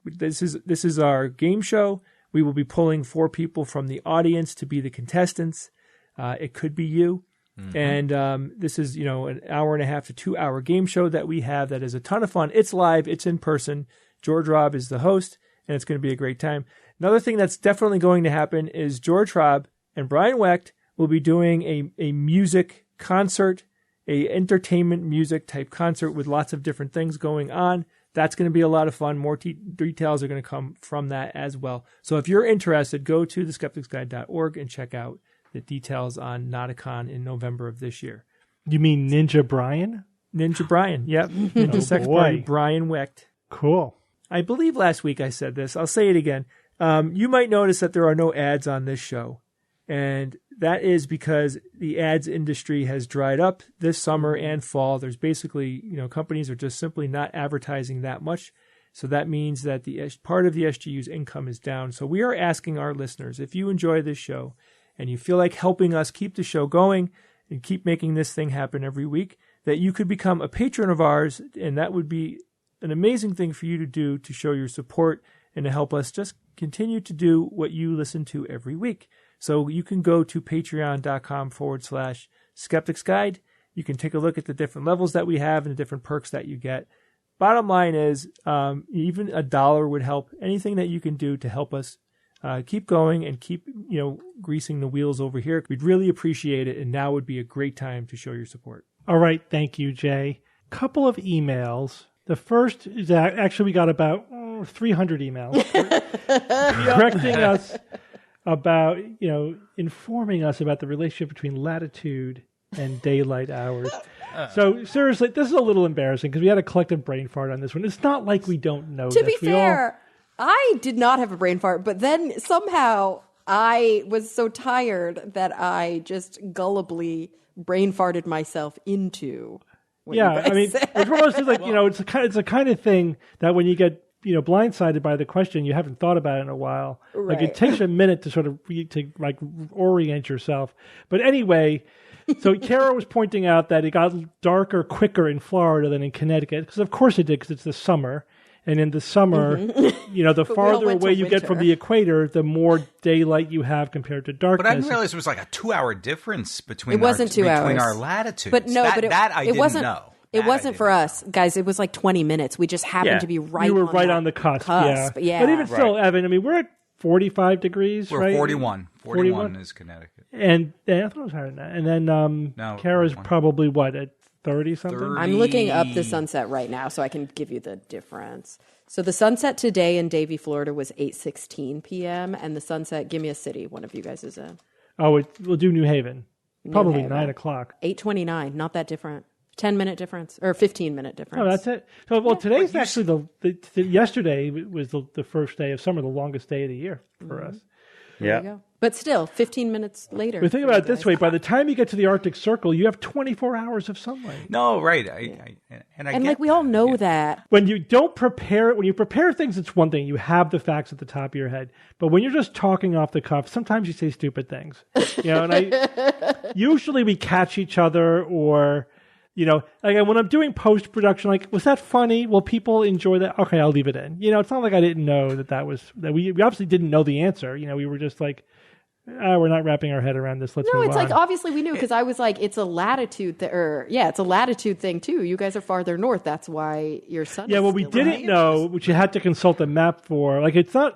This is our game show. We will be pulling 4 people from the audience to be the contestants. It could be you. Mm-hmm. And this is, an hour and a half to 2 hour game show that we have that is a ton of fun. It's live. It's in person. George Robb is the host, and it's going to be a great time. Another thing that's definitely going to happen is George Robb and Brian Wecht will be doing a music concert, a entertainment music type concert with lots of different things going on. That's going to be a lot of fun. More details are going to come from that as well. So if you're interested, go to theskepticsguide.org and check out the details on Nauticon in November of this year.
You mean Ninja Brian?
Ninja Brian, yep. Ninja Sex
boy.
Party, Brian Wecht.
Cool.
I believe last week I said this. I'll say it again. You might notice that there are no ads on this show. And that is because the ads industry has dried up this summer and fall. There's basically, companies are just simply not advertising that much. So that means that the part of the SGU's income is down. So we are asking our listeners, if you enjoy this show and you feel like helping us keep the show going and keep making this thing happen every week, that you could become a patron of ours. And that would be an amazing thing for you to do to show your support and to help us just continue to do what you listen to every week. So you can go to patreon.com/Skeptics Guide. You can take a look at the different levels that we have and the different perks that you get. Bottom line is, even $1 would help. Anything that you can do to help us keep going and keep, greasing the wheels over here. We'd really appreciate it. And now would be a great time to show your support.
All right. Thank you, Jay. Couple of emails. The first is that actually we got about 300 emails correcting us about, informing us about the relationship between latitude and daylight hours. So seriously, this is a little embarrassing because we had a collective brain fart on this one. It's not like we don't know
To
this.
be fair, I did not have a brain fart, but then somehow I was so tired that I just gullibly brain farted myself into.
Yeah, I mean, it's one of those things like, it's a kind of thing that when you get, blindsided by the question, you haven't thought about it in a while.
Right.
Like it takes a minute to sort of orient yourself. But anyway, so Kara was pointing out that it got darker quicker in Florida than in Connecticut, because of course it did, because it's the summer. And in the summer, the farther away you get from the equator, the more daylight you have compared to darkness.
But I didn't realize it was like a 2-hour difference between
It wasn't 2 hours.
Between our latitudes.
But no,
that,
but
that I didn't
wasn't,
know.
It wasn't for us, guys. It was like 20 minutes. We just happened to be right.
We were
on
right
that
on the cusp.
Yeah.
But even still, Evan, I mean, we're at 45 degrees,
We're
right?
41. 41 is Connecticut.
And I thought it was higher than that. And then Kara's
41.
probably what, at 30 something?
30.
I'm looking up the sunset right now so I can give you the difference. So the sunset today in Davie, Florida was 8:16 p.m. And the sunset, give me a city one of you guys is in.
Oh, we'll do New Haven. Probably
Haven.
9 o'clock.
8:29, not that different. 10-minute difference or 15-minute difference.
Oh, that's it. So, well, today's actually yesterday was the first day of summer, the longest day of the year for us.
There you go. But still, 15 minutes later.
But think about it this way: by the time you get to the Arctic Circle, you have 24 hours of sunlight.
No, right. And
we all know that.
When you prepare things, it's one thing. You have the facts at the top of your head. But when you're just talking off the cuff, sometimes you say stupid things. Usually we catch each other or. Like when I'm doing post-production, like, was that funny? Will people enjoy that? Okay, I'll leave it in. It's not like I didn't know that we obviously didn't know the answer. We were just like, we're not wrapping our head around this. Let's move on.
No, it's like, obviously we knew because I was like, it's a latitude it's a latitude thing too. You guys are farther north. That's why your sun is
we didn't know, which you had to consult a map for. Like, it's not,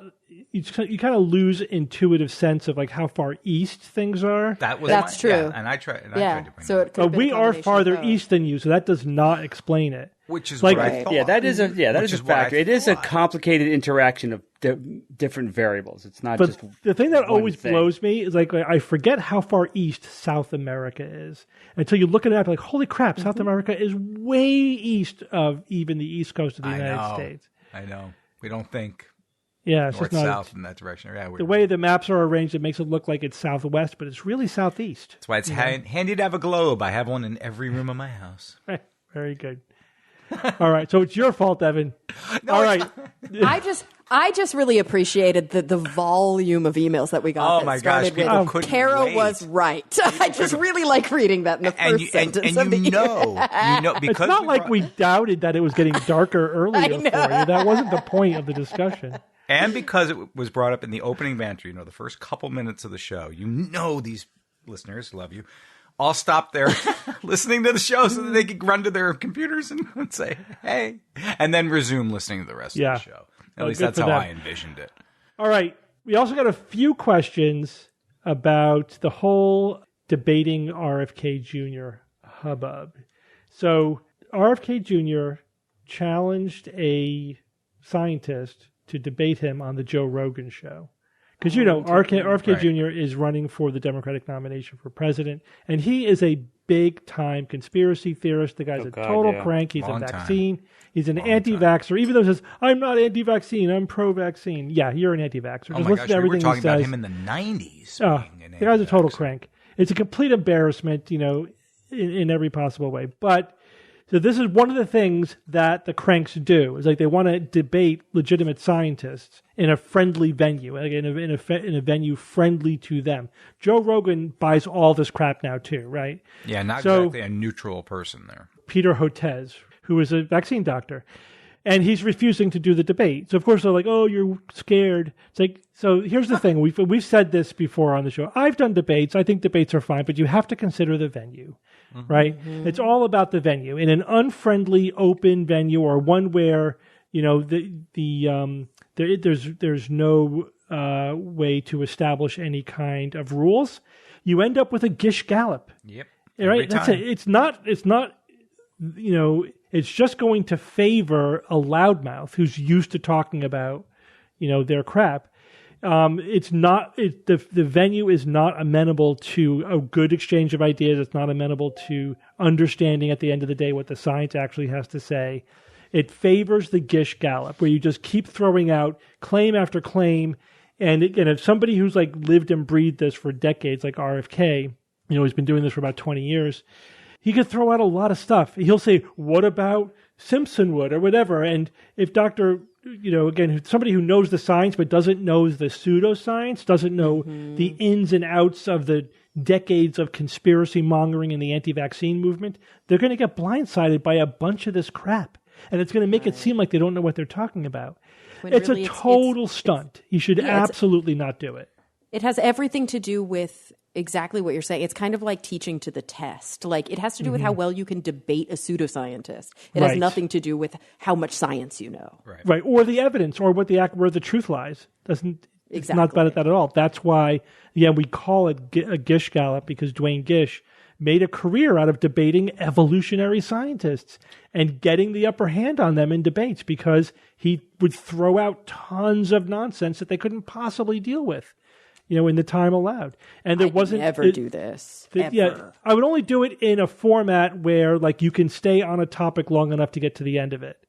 you kind of lose intuitive sense of like how far east things are.
That's true.
Yeah, and I tried to bring
it
but we are farther east than you, so that does not explain it.
Which is
like,
what I thought.
Yeah, that is a factor. It is a complicated interaction of different variables. It's not just
the thing that always
thing.
blows me is like I forget how far east South America is until you look at it like, holy crap, South America is way east of even the east coast of the United States.
I know. We don't think
it's
north
just not
south in that direction. Yeah,
the way the maps are arranged, it makes it look like it's southwest, but it's really southeast.
That's why it's handy to have a globe. I have one in every room of my house.
Very good. All right, so it's your fault, Evan.
No,
all right.
I just really appreciated the volume of emails that we got.
Oh my gosh, people couldn't
Kara
wait.
was right. I just really like reading that in the first sentence of the year.
Because
it's not like we doubted that it was getting darker earlier for you. That wasn't the point of the discussion.
And because it was brought up in the opening banter, the first couple minutes of the show, these listeners love you. All stop there listening to the show so that they can run to their computers and say, hey, and then resume listening to the rest of the show. At least that's how I envisioned it.
All right. We also got a few questions about the whole debating RFK Jr. hubbub. So RFK Jr. challenged a scientist to debate him on the Joe Rogan show. Because, RFK Jr. is running for the Democratic nomination for president, and he is a big-time conspiracy theorist. The guy's a total crank. He's a vaccine. He's an anti-vaxxer, even though he says, I'm not anti-vaccine, I'm pro-vaccine. Yeah, you're an anti-vaxxer.
Oh, my gosh, we were talking about him in the 90s.
The guy's a total crank. It's a complete embarrassment, in every possible way. But so this is one of the things that the cranks do. Is like they want to debate legitimate scientists in a friendly venue, like in a venue friendly to them. Joe Rogan buys all this crap now too, right?
Yeah, not exactly a neutral person there.
Peter Hotez, who is a vaccine doctor, and he's refusing to do the debate. So of course they're like, "Oh, you're scared." It's like, so here's the thing: we've said this before on the show. I've done debates. I think debates are fine, but you have to consider the venue. Right? Mm-hmm. It's all about the venue. In an unfriendly, open venue, or one where there's no way to establish any kind of rules. You end up with a Gish Gallop.
Yep.
Right? That's it. It's not, it's just going to favor a loudmouth who's used to talking about, their crap. The venue is not amenable to a good exchange of ideas. It's not amenable to understanding at the end of the day what the science actually has to say. It favors the Gish Gallop, where you just keep throwing out claim after claim. And if somebody who's like lived and breathed this for decades, like RFK, he's been doing this for about 20 years, he could throw out a lot of stuff. He'll say, what about Simpson would or whatever? And if somebody who knows the science but doesn't know the pseudoscience, doesn't know the ins and outs of the decades of conspiracy mongering in the anti-vaccine movement, they're going to get blindsided by a bunch of this crap. And it's going to make it seem like they don't know what they're talking about. It's really a total stunt. You should absolutely not do it.
It has everything to do with exactly what you're saying. It's kind of like teaching to the test. Like, it has to do with how well you can debate a pseudoscientist. It has nothing to do with how much science you know.
Right. Or the evidence, or where the truth lies. It's not about that at all. That's why, we call it a Gish Gallop, because Dwayne Gish made a career out of debating evolutionary scientists and getting the upper hand on them in debates, because he would throw out tons of nonsense that they couldn't possibly deal with, in the time allowed. And there wasn't
never do this. Ever.
Yeah, I would only do it in a format where like you can stay on a topic long enough to get to the end of it,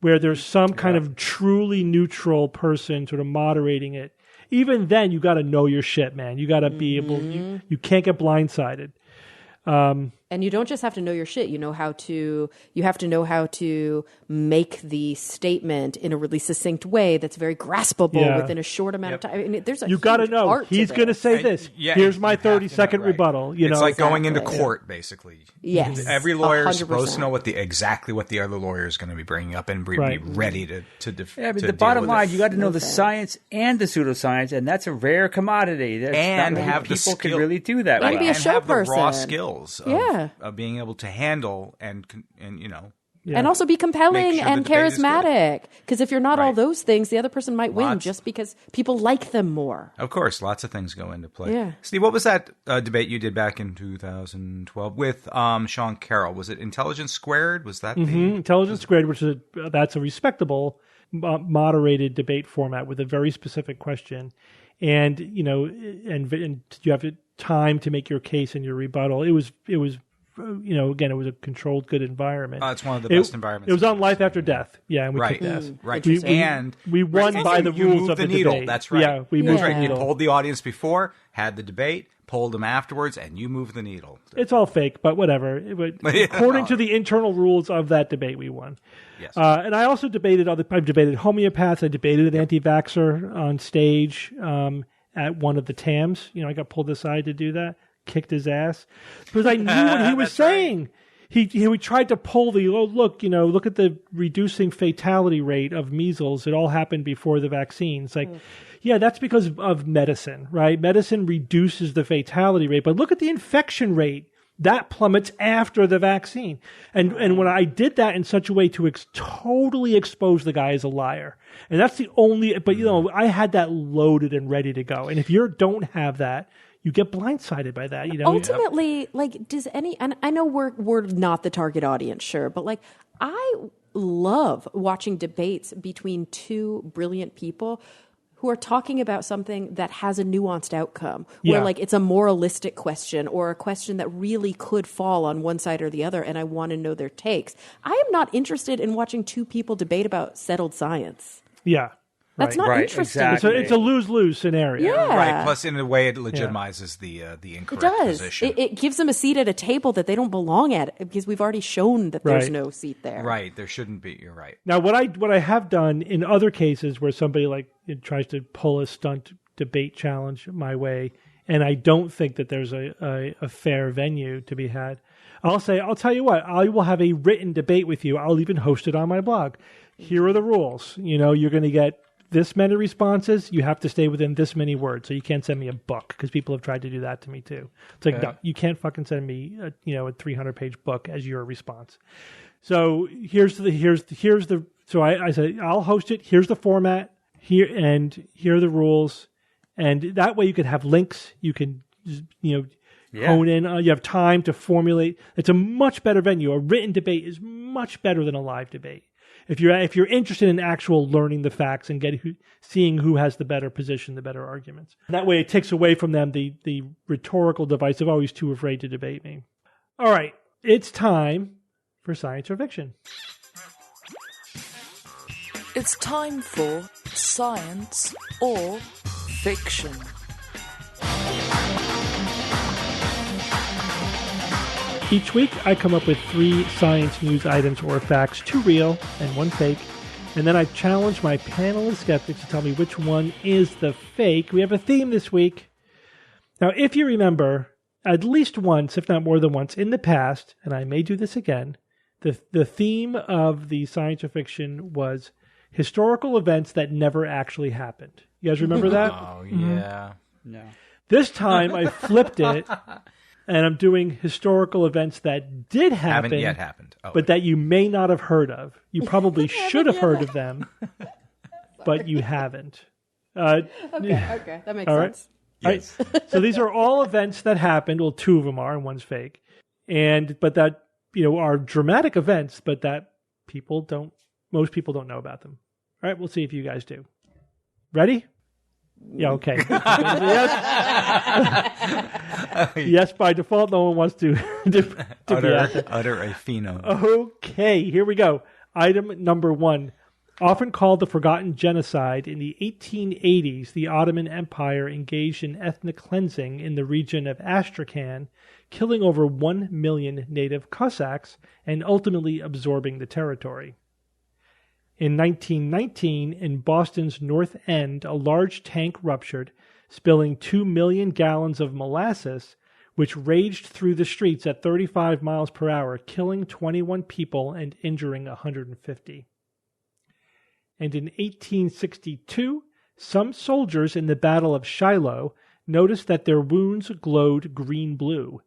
where there's some kind of truly neutral person sort of moderating it. Even then, you got to know your shit, man. You got to be able. You can't get blindsided.
And you don't just have to know your shit. You have to know how to make the statement in a really succinct way that's very graspable within a short amount of time. I mean, there's a
you got to know he's going to say this. Here's my 30-second rebuttal.
It's like going into court, basically.
Yes,
every lawyer is supposed to know exactly what the other lawyer is going to be bringing up and be ready to defend.
Yeah, but the bottom line, you got to know the science and the pseudoscience, and that's a rare commodity.
And have
people can really do that.
And be a show
have
person.
The raw skills. Of being able to handle and
and also be compelling and charismatic. Because if you're not all those things, the other person might win just because people like them more.
Of course, lots of things go into play.
Yeah.
Steve, what was that debate you did back in 2012 with Sean Carroll? Was it Intelligence Squared? Was that the
Intelligence Squared, which is that's a respectable, moderated debate format with a very specific question, and and you have time to make your case and your rebuttal. It was. Again, it was a controlled, good environment.
It's one of the best environments.
It was on Life After Death. Yeah, and we kicked ass.
Right.
We won by the rules of the
needle.
debate.
That's right.
Yeah, we moved the needle.
You polled the audience before, had the debate, polled them afterwards, and you moved the needle.
It's all fake, but whatever. According to the internal rules of that debate, we won.
Yes.
And I also debated I've debated homeopaths. I debated an anti-vaxxer on stage at one of the TAMs. I got pulled aside to do that. Kicked his ass because I knew what he was saying. Right. He tried to pull the look at the reducing fatality rate of measles. It all happened before the vaccine. It's like, that's because of medicine, right? Medicine reduces the fatality rate, but look at the infection rate. That plummets after the vaccine. And when I did that in such a way to totally expose the guy as a liar. And that's the only, but I had that loaded and ready to go. And if you don't have that, you get blindsided by that.
Ultimately, and I know we're not the target audience, sure, but I love watching debates between two brilliant people who are talking about something that has a nuanced outcome, where it's a moralistic question or a question that really could fall on one side or the other, and I want to know their takes. I am not interested in watching two people debate about settled science.
Yeah.
That's not interesting.
Exactly.
It's a lose-lose scenario.
Yeah.
Right. Plus, in a way, it legitimizes the incorrect position.
It gives them a seat at a table that they don't belong at because we've already shown that there's no seat there.
Right. There shouldn't be. You're right.
Now, what I have done in other cases where somebody tries to pull a stunt debate challenge my way, and I don't think that there's a fair venue to be had, I'll tell you what, I will have a written debate with you. I'll even host it on my blog. Here are the rules. You're going to get this many responses, you have to stay within this many words. So you can't send me a book because people have tried to do that to me too. It's like, no, you can't fucking send me a 300-page book as your response. So I said, I'll host it. Here's the format. here are the rules, and that way you could have links. You can hone in. You have time to formulate. It's a much better venue. A written debate is much better than a live debate. If you're interested in actual learning the facts and seeing who has the better position, the better arguments. That way it takes away from them the rhetorical device of always too afraid to debate me. All right, it's time for science or fiction.
It's time for science or fiction.
Each week, I come up with 3 science news items or facts, 2 real and 1 fake, and then I challenge my panel of skeptics to tell me which one is the fake. We have a theme this week. Now, if you remember, at least once, if not more than once, in the past, and I may do this again, the theme of the science or fiction was historical events that never actually happened. You guys remember that?
Oh, yeah.
No.
This time, I flipped it. And I'm doing historical events that did happen.
Haven't yet happened. Oh,
but that you may not have heard of. You probably should have heard of them, but you haven't.
Okay. That makes
all right.
sense.
yes.
All right. So these are all events that happened. Well, 2 of them are, and 1's fake. But that, are dramatic events, but that most people don't know about them. All right. We'll see if you guys do. Ready? Yeah, okay. Yes, by default, no one wants to
utter a phenome.
Okay, here we go. Item number 1. Often called the Forgotten Genocide, in the 1880s, the Ottoman Empire engaged in ethnic cleansing in the region of Astrakhan, killing over 1 million native Cossacks and ultimately absorbing the territory. In 1919, in Boston's North End, a large tank ruptured, spilling 2 million gallons of molasses, which raged through the streets at 35 miles per hour, killing 21 people and injuring 150. And in 1862, some soldiers in the Battle of Shiloh noticed that their wounds glowed green-blue,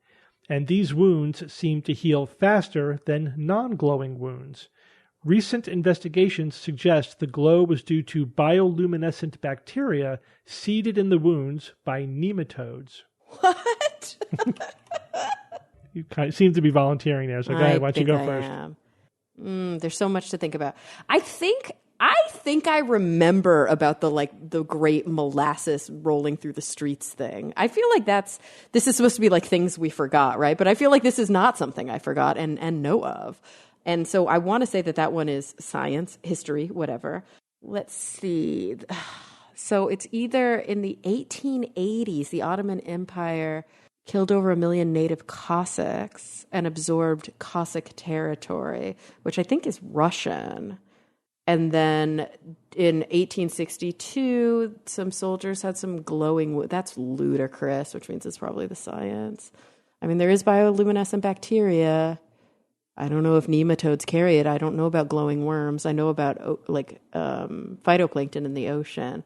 and these wounds seemed to heal faster than non-glowing wounds. Recent investigations suggest the glow was due to bioluminescent bacteria seeded in the wounds by nematodes.
What?
You kind of seem to be volunteering there, so go ahead. Why don't you go first?
There's so much to think about. I think I remember about the great molasses rolling through the streets thing. I feel like this is supposed to be like things we forgot, right? But I feel like this is not something I forgot and know of. And so I want to say that one is science, history, whatever. Let's see. So it's either in the 1880s, the Ottoman Empire killed over 1 million native Cossacks and absorbed Cossack territory, which I think is Russian. And then in 1862, some soldiers had some glowing... That's ludicrous, which means it's probably the science. I mean, there is bioluminescent bacteria. I don't know if nematodes carry it. I don't know about glowing worms. I know about phytoplankton in the ocean.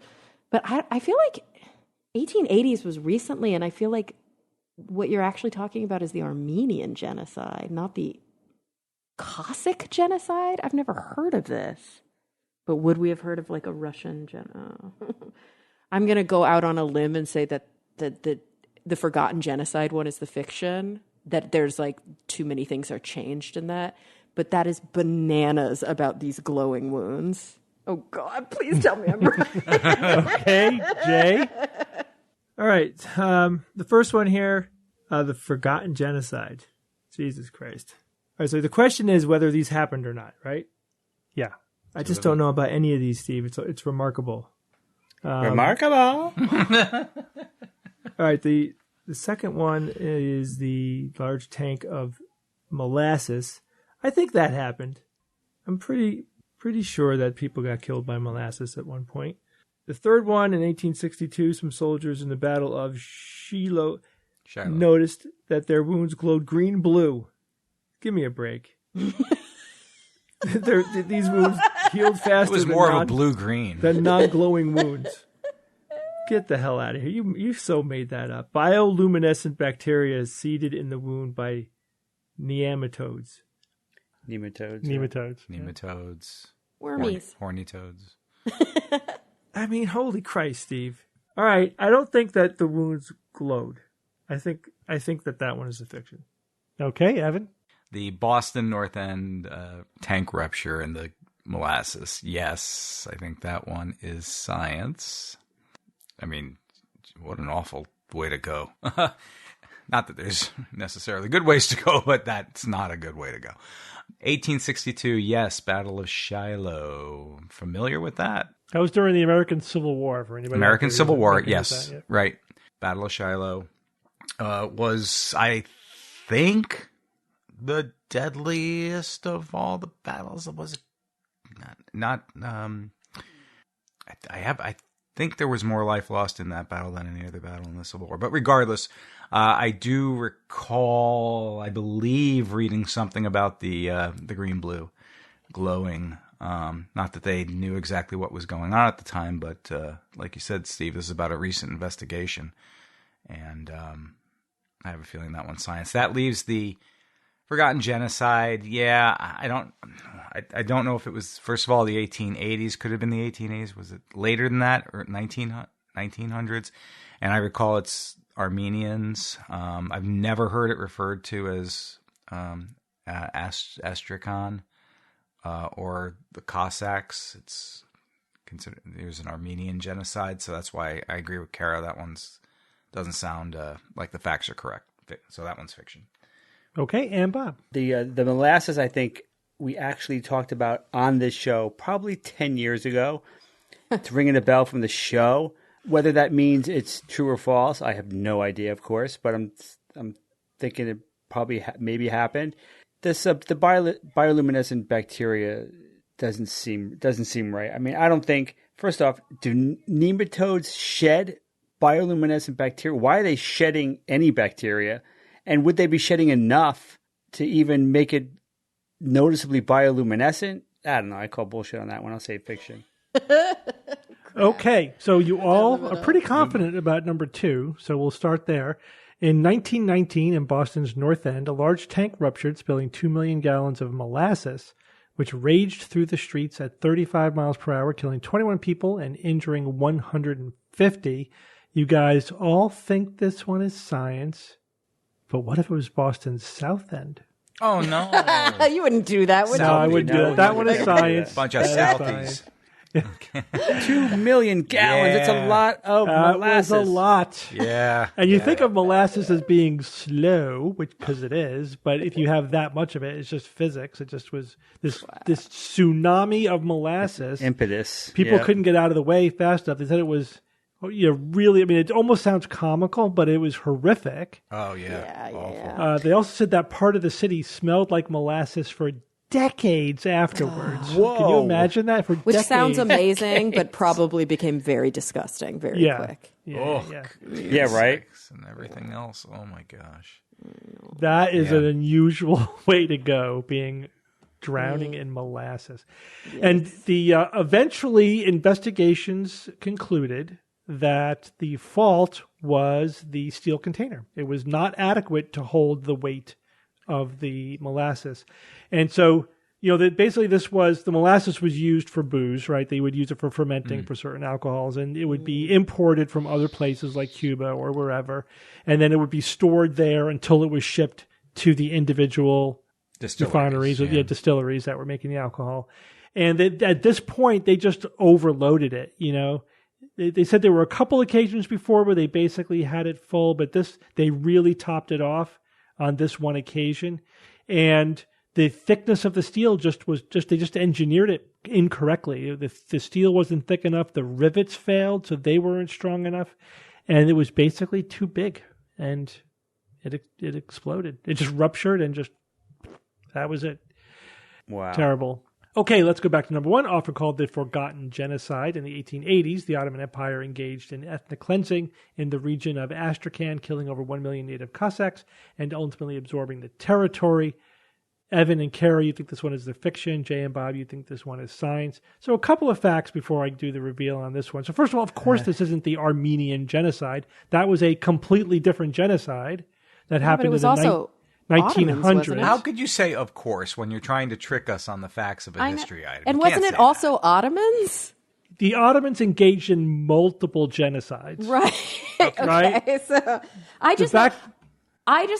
But I feel like 1880s was recently, and I feel like what you're actually talking about is the Armenian genocide, not the Cossack genocide. I've never heard of this. But would we have heard of a Russian genocide? I'm going to go out on a limb and say that the Forgotten Genocide one is the fiction. That there's too many things are changed in that, but that is bananas about these glowing wounds. Oh God, please tell me I'm right.
Okay, Jay.
All right. The first one here, the Forgotten Genocide. Jesus Christ. All right. So the question is whether these happened or not, right?
Yeah.
I just don't know about any of these, Steve. It's remarkable.
Remarkable.
All right. The second one is the large tank of molasses. I think that happened. I'm pretty sure that people got killed by molasses at one point. The third one, in 1862, some soldiers in the Battle of Shiloh noticed that their wounds glowed green-blue. Give me a break. These wounds healed faster.
It was more of a blue-green
than non-glowing wounds. Get the hell out of here. You so made that up. Bioluminescent bacteria is seeded in the wound by nematodes.
Nematodes.
Nematodes.
Nematodes.
Wormies.
Horny toads.
I mean, holy Christ, Steve. All right, I don't think that the wounds glowed. I think that one is a fiction.
Okay, Evan?
The Boston North End tank rupture and the molasses. Yes, I think that one is science. I mean, what an awful way to go. Not that there's necessarily good ways to go, but that's not a good way to go. 1862, yes, Battle of Shiloh. Familiar with that?
That was during the American Civil War. For anybody
American Civil War,
yes,
that, yeah. Right. Battle of Shiloh was, I think, the deadliest of all the battles. Was it not? I think there was more life lost in that battle than any other battle in the Civil War. But regardless, I do recall, I believe, reading something about the green-blue glowing. Not that they knew exactly what was going on at the time, but like you said, Steve, this is about a recent investigation. And I have a feeling that one's science. That leaves the forgotten genocide. Yeah, I don't know if it was, first of all, the 1880s. Could have been the 1880s. Was it later than that, or 1900s? And I recall it's Armenians. I've never heard it referred to as Astrakhan or the Cossacks. It's considered, there's an Armenian genocide, so that's why I agree with Kara. That one's doesn't sound like the facts are correct. So that one's fiction.
Okay, and Bob.
The molasses, I think we actually talked about on this show probably 10 years ago. It's ringing a bell from the show. Whether that means it's true or false, I have no idea, of course, but I'm thinking it probably maybe happened. This the bioluminescent bacteria doesn't seem right. I mean, I don't think, first off, do nematodes shed bioluminescent bacteria? Why are they shedding any bacteria? And would they be shedding enough to even make it noticeably bioluminescent? I don't know. I call bullshit on that one. I'll say fiction.
Okay, so you all are pretty confident about number 2, so we'll start there. In 1919, in Boston's North End, a large tank ruptured, spilling 2 million gallons of molasses, which raged through the streets at 35 miles per hour, killing 21 people and injuring 150. You guys all think this one is science, but what if it was Boston's South End?
Oh, no.
You wouldn't do that, would you?
No, I wouldn't do that. That one is science.
Bunch of Southies.
2 million gallons. It's a lot of molasses.
That was a lot.
Yeah.
And you think of molasses as being slow, because it is, but if you have that much of it, it's just physics. It just was this tsunami of molasses.
Impetus.
People couldn't get out of the way fast enough. They said it was, really, I mean, it almost sounds comical, but it was horrific.
Oh, yeah.
Yeah.
They also said that part of the city smelled like molasses for decades afterwards.
Whoa.
Can you imagine that?
Which sounds amazing, but probably became very disgusting very quick.
Yeah, right.
And everything else. Oh, my gosh.
That is an unusual way to go, being drowning in molasses. Yes. And the eventually investigations concluded that the fault was the steel container. It was not adequate to hold the weight of the molasses. And so, basically the molasses was used for booze, right? They would use it for fermenting for certain alcohols, and it would be imported from other places like Cuba or wherever. And then it would be stored there until it was shipped to the individual refineries, distilleries that were making the alcohol. And at this point, they just overloaded it, They said there were a couple occasions before where they basically had it full, but they really topped it off on this one occasion. And the thickness of the steel they just engineered it incorrectly. The steel wasn't thick enough. The rivets failed, so they weren't strong enough. And it was basically too big. And it exploded. It just ruptured and that was it.
Wow.
Terrible. Okay, let's go back to number 1, often called the Forgotten Genocide. In the 1880s, the Ottoman Empire engaged in ethnic cleansing in the region of Astrakhan, killing over 1 million native Cossacks and ultimately absorbing the territory. Evan and Kara, you think this one is the fiction. Jay and Bob, you think this one is science. So a couple of facts before I do the reveal on this one. So first of all, of course, this isn't the Armenian genocide. That was a completely different genocide that happened in the 1900s.
How could you say, of course, when you're trying to trick us on the facts of a history item?
And wasn't it also Ottomans?
the Ottomans engaged in multiple genocides.
Right.
Right?
So I just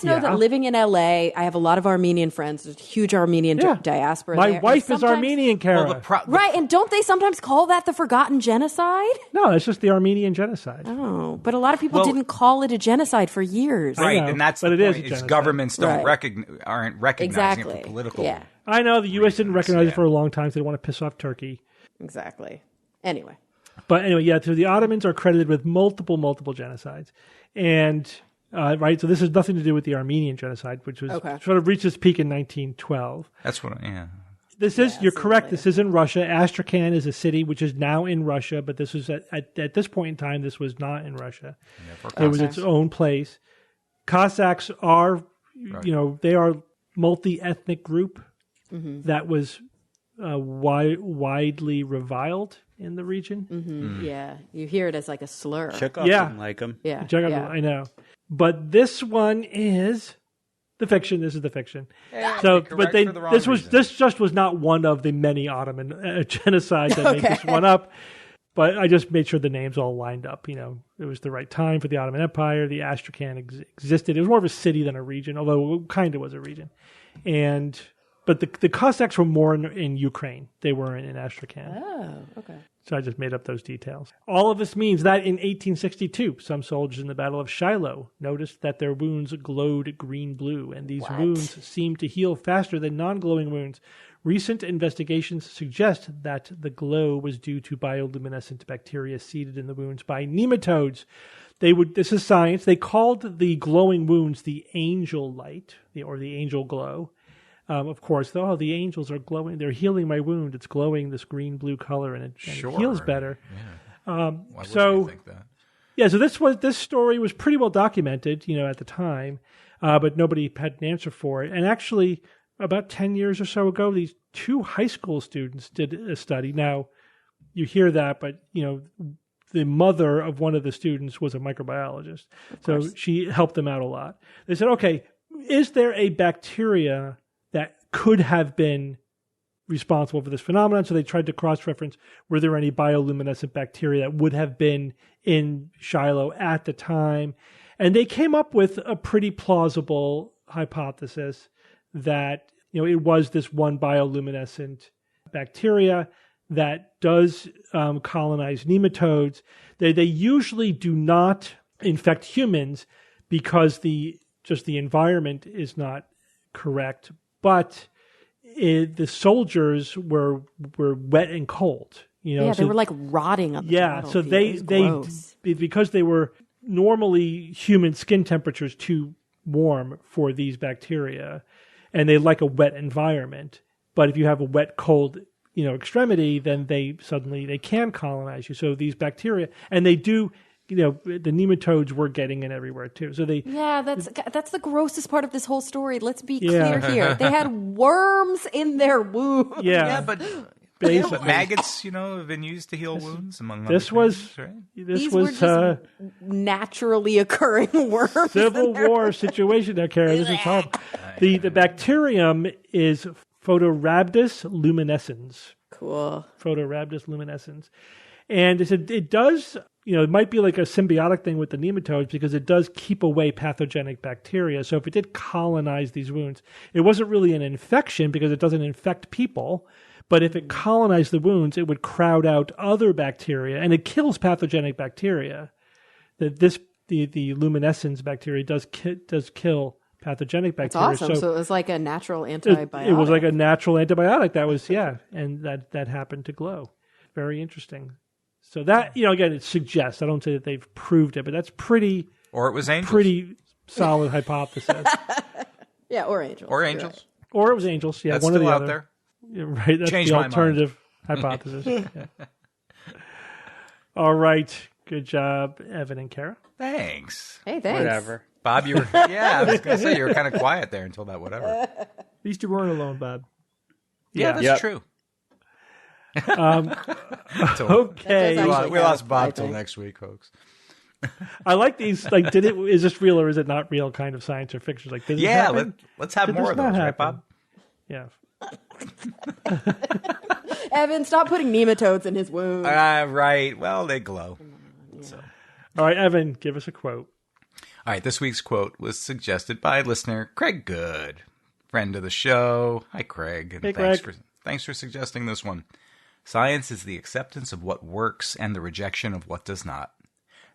know that living in LA, I have a lot of Armenian friends. There's a huge Armenian diaspora
My
there.
wife is Armenian, Kara.
Right, and don't they sometimes call that the forgotten genocide?
No, it's just the Armenian genocide.
Oh, but a lot of people didn't call it a genocide for years.
Right,
know,
and that's
but
the
it is
point.
a
Is
genocide.
governments
Right.
aren't recognizing it for political.
Yeah,
I know the U.S. didn't recognize
yeah.
it for a long time, so they want to piss off Turkey.
exactly. Anyway.
But anyway, so the Ottomans are credited with multiple genocides. And, right, so this has nothing to do with the Armenian genocide, which was sort of reached its peak in 1912.
That's what. Yeah.
You're correct. This is in Russia. Astrakhan is a city which is now in Russia, but this was at this point in time, this was not in Russia. It was its own place. Cossacks are, they are multi-ethnic group that was widely reviled in the region.
Yeah, you hear it as like a slur.
Chekhov
Yeah.
didn't like him.
Yeah,
I know. But this one is the fiction. This is the fiction. So, but this just was not one of the many Ottoman genocides that made this one up. But I just made sure the names all lined up. It was the right time for the Ottoman Empire. The Astrakhan existed. It was more of a city than a region, although it kind of was a region. But the Cossacks were more in Ukraine. They were in Astrakhan.
Oh, okay.
So I just made up those details. All of this means that in 1862, some soldiers in the Battle of Shiloh noticed that their wounds glowed green-blue, and these wounds seemed to heal faster than non-glowing wounds. Recent investigations suggest that the glow was due to bioluminescent bacteria seeded in the wounds by nematodes. This is science. They called the glowing wounds the angel light, or the angel glow. Of course, the angels are glowing. They're healing my wound. It's glowing this green-blue color, and it heals better.
Yeah. Why wouldn't you think that?
Yeah, so this story was pretty well documented, at the time, but nobody had an answer for it. And actually, about 10 years or so ago, these two high school students did a study. Now, you hear that, but, the mother of one of the students was a microbiologist. So she helped them out a lot. They said, okay, is there a bacteria that could have been responsible for this phenomenon? So they tried to cross-reference, were there any bioluminescent bacteria that would have been in Shiloh at the time? And they came up with a pretty plausible hypothesis that, it was this one bioluminescent bacteria that does colonize nematodes. They usually do not infect humans because the environment is not correct. But the soldiers were wet and cold.
They were like rotting on the battlefield.
So they because they were normally human skin temperatures too warm for these bacteria, and they like a wet environment. But if you have a wet, cold, extremity, then they can colonize you. So these bacteria, and they do. The nematodes were getting in everywhere too. So
that's the grossest part of this whole story. Let's be clear here. They had worms in their wounds.
Yeah, but maggots, have been used to heal wounds among other things, right?
These were just naturally occurring worms.
Civil War situation there, Kara. This is horrible. The bacterium is Photorhabdus luminescens.
Cool.
Photorhabdus luminescens. And it does, it might be like a symbiotic thing with the nematodes because it does keep away pathogenic bacteria. So if it did colonize these wounds, it wasn't really an infection because it doesn't infect people. But if it colonized the wounds, it would crowd out other bacteria, and it kills pathogenic bacteria. The luminescence bacteria does kill pathogenic bacteria.
That's awesome. So it was like a natural antibiotic.
It was like a natural antibiotic. That was and that happened to glow. Very interesting. So that, again, it suggests, I don't say that they've proved it, but that's pretty...
Or it was angels.
Pretty solid hypothesis.
Yeah, or angels.
Or angels.
Right.
Or it was angels,
That's
one or
still
the
out
other.
there.
Yeah, right, that's
Changed
the
my
alternative hypothesis. Yeah. All right, good job, Evan and Kara.
Thanks.
Hey, thanks.
Whatever.
Bob, you were... Yeah, I was going to say, you were kind of quiet there until that whatever.
At least you weren't alone, Bob.
Yeah, that's true.
Okay.
We lost Bob till next week, folks.
I like these. Like, is this real or is it not real? Kind of science or fiction. Like, did this happen?
Let's have more of those, right, Bob?
Yeah.
Evan, stop putting nematodes in his wound.
Right. Well, they glow.
Yeah.
So.
All right, Evan, give us a quote.
All right, this week's quote was suggested by listener Craig Good, friend of the show. Hi, Craig. And
Hey,
thanks for suggesting this one. Science is the acceptance of what works and the rejection of what does not.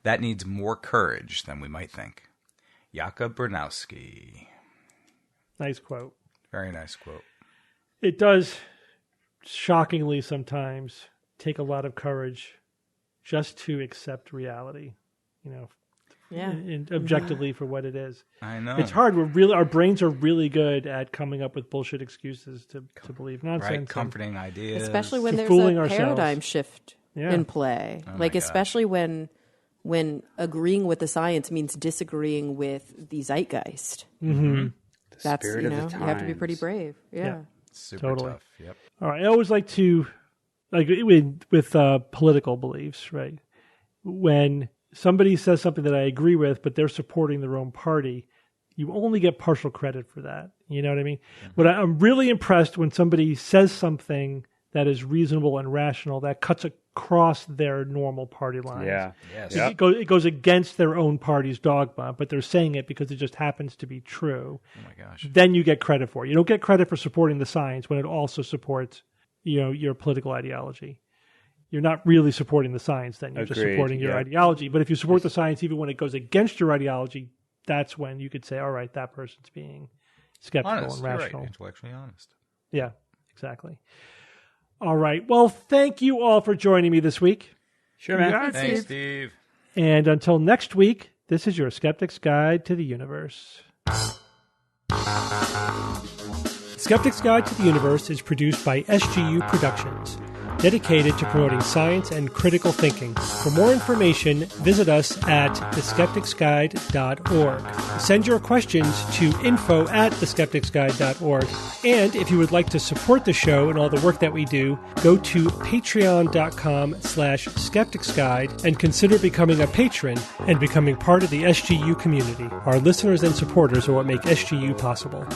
That needs more courage than we might think. Jakob Bernowski.
Nice quote.
Very nice quote.
It does, shockingly sometimes, take a lot of courage just to accept reality, and objectively for what it is.
I know.
It's hard. Our brains are really good at coming up with bullshit excuses to believe nonsense.
Right, comforting ideas.
Especially when there's
fooling
a
ourselves.
paradigm shift in play. Especially when agreeing with the science means disagreeing with the zeitgeist.
Mm-hmm.
That's,
spirit of the
you have to be
times.
pretty brave. Yeah.
Super
Totally.
tough. Yep.
All right. I always like to, with political beliefs, right? When somebody says something that I agree with, but they're supporting their own party, you only get partial credit for that. You know what I mean? Mm-hmm. But I'm really impressed when somebody says something that is reasonable and rational that cuts across their normal party lines.
Yeah.
Yes.
Yep.
It goes against their own party's dogma, but they're saying it because it just happens to be true.
Oh my gosh.
Then you get credit for it. You don't get credit for supporting the science when it also supports, your political ideology. You're not really supporting the science then. You're just
Agreed.
supporting your ideology. But if you support the science even when it goes against your ideology, that's when you could say, all right, that person's being skeptical
Honest.
and
You're
rational.
right. Intellectually honest.
Yeah, exactly. All right. Well, thank you all for joining me this week.
Sure, man.
Thanks, Steve.
And until next week, this is your Skeptic's Guide to the Universe. Skeptic's Guide to the Universe is produced by SGU Productions, dedicated to promoting science and critical thinking. For more information, visit us at theskepticsguide.org. Send your questions to info@theskepticsguide.org. And if you would like to support the show and all the work that we do, go to patreon.com/skepticsguide and consider becoming a patron and becoming part of the SGU community. Our listeners and supporters are what make SGU possible.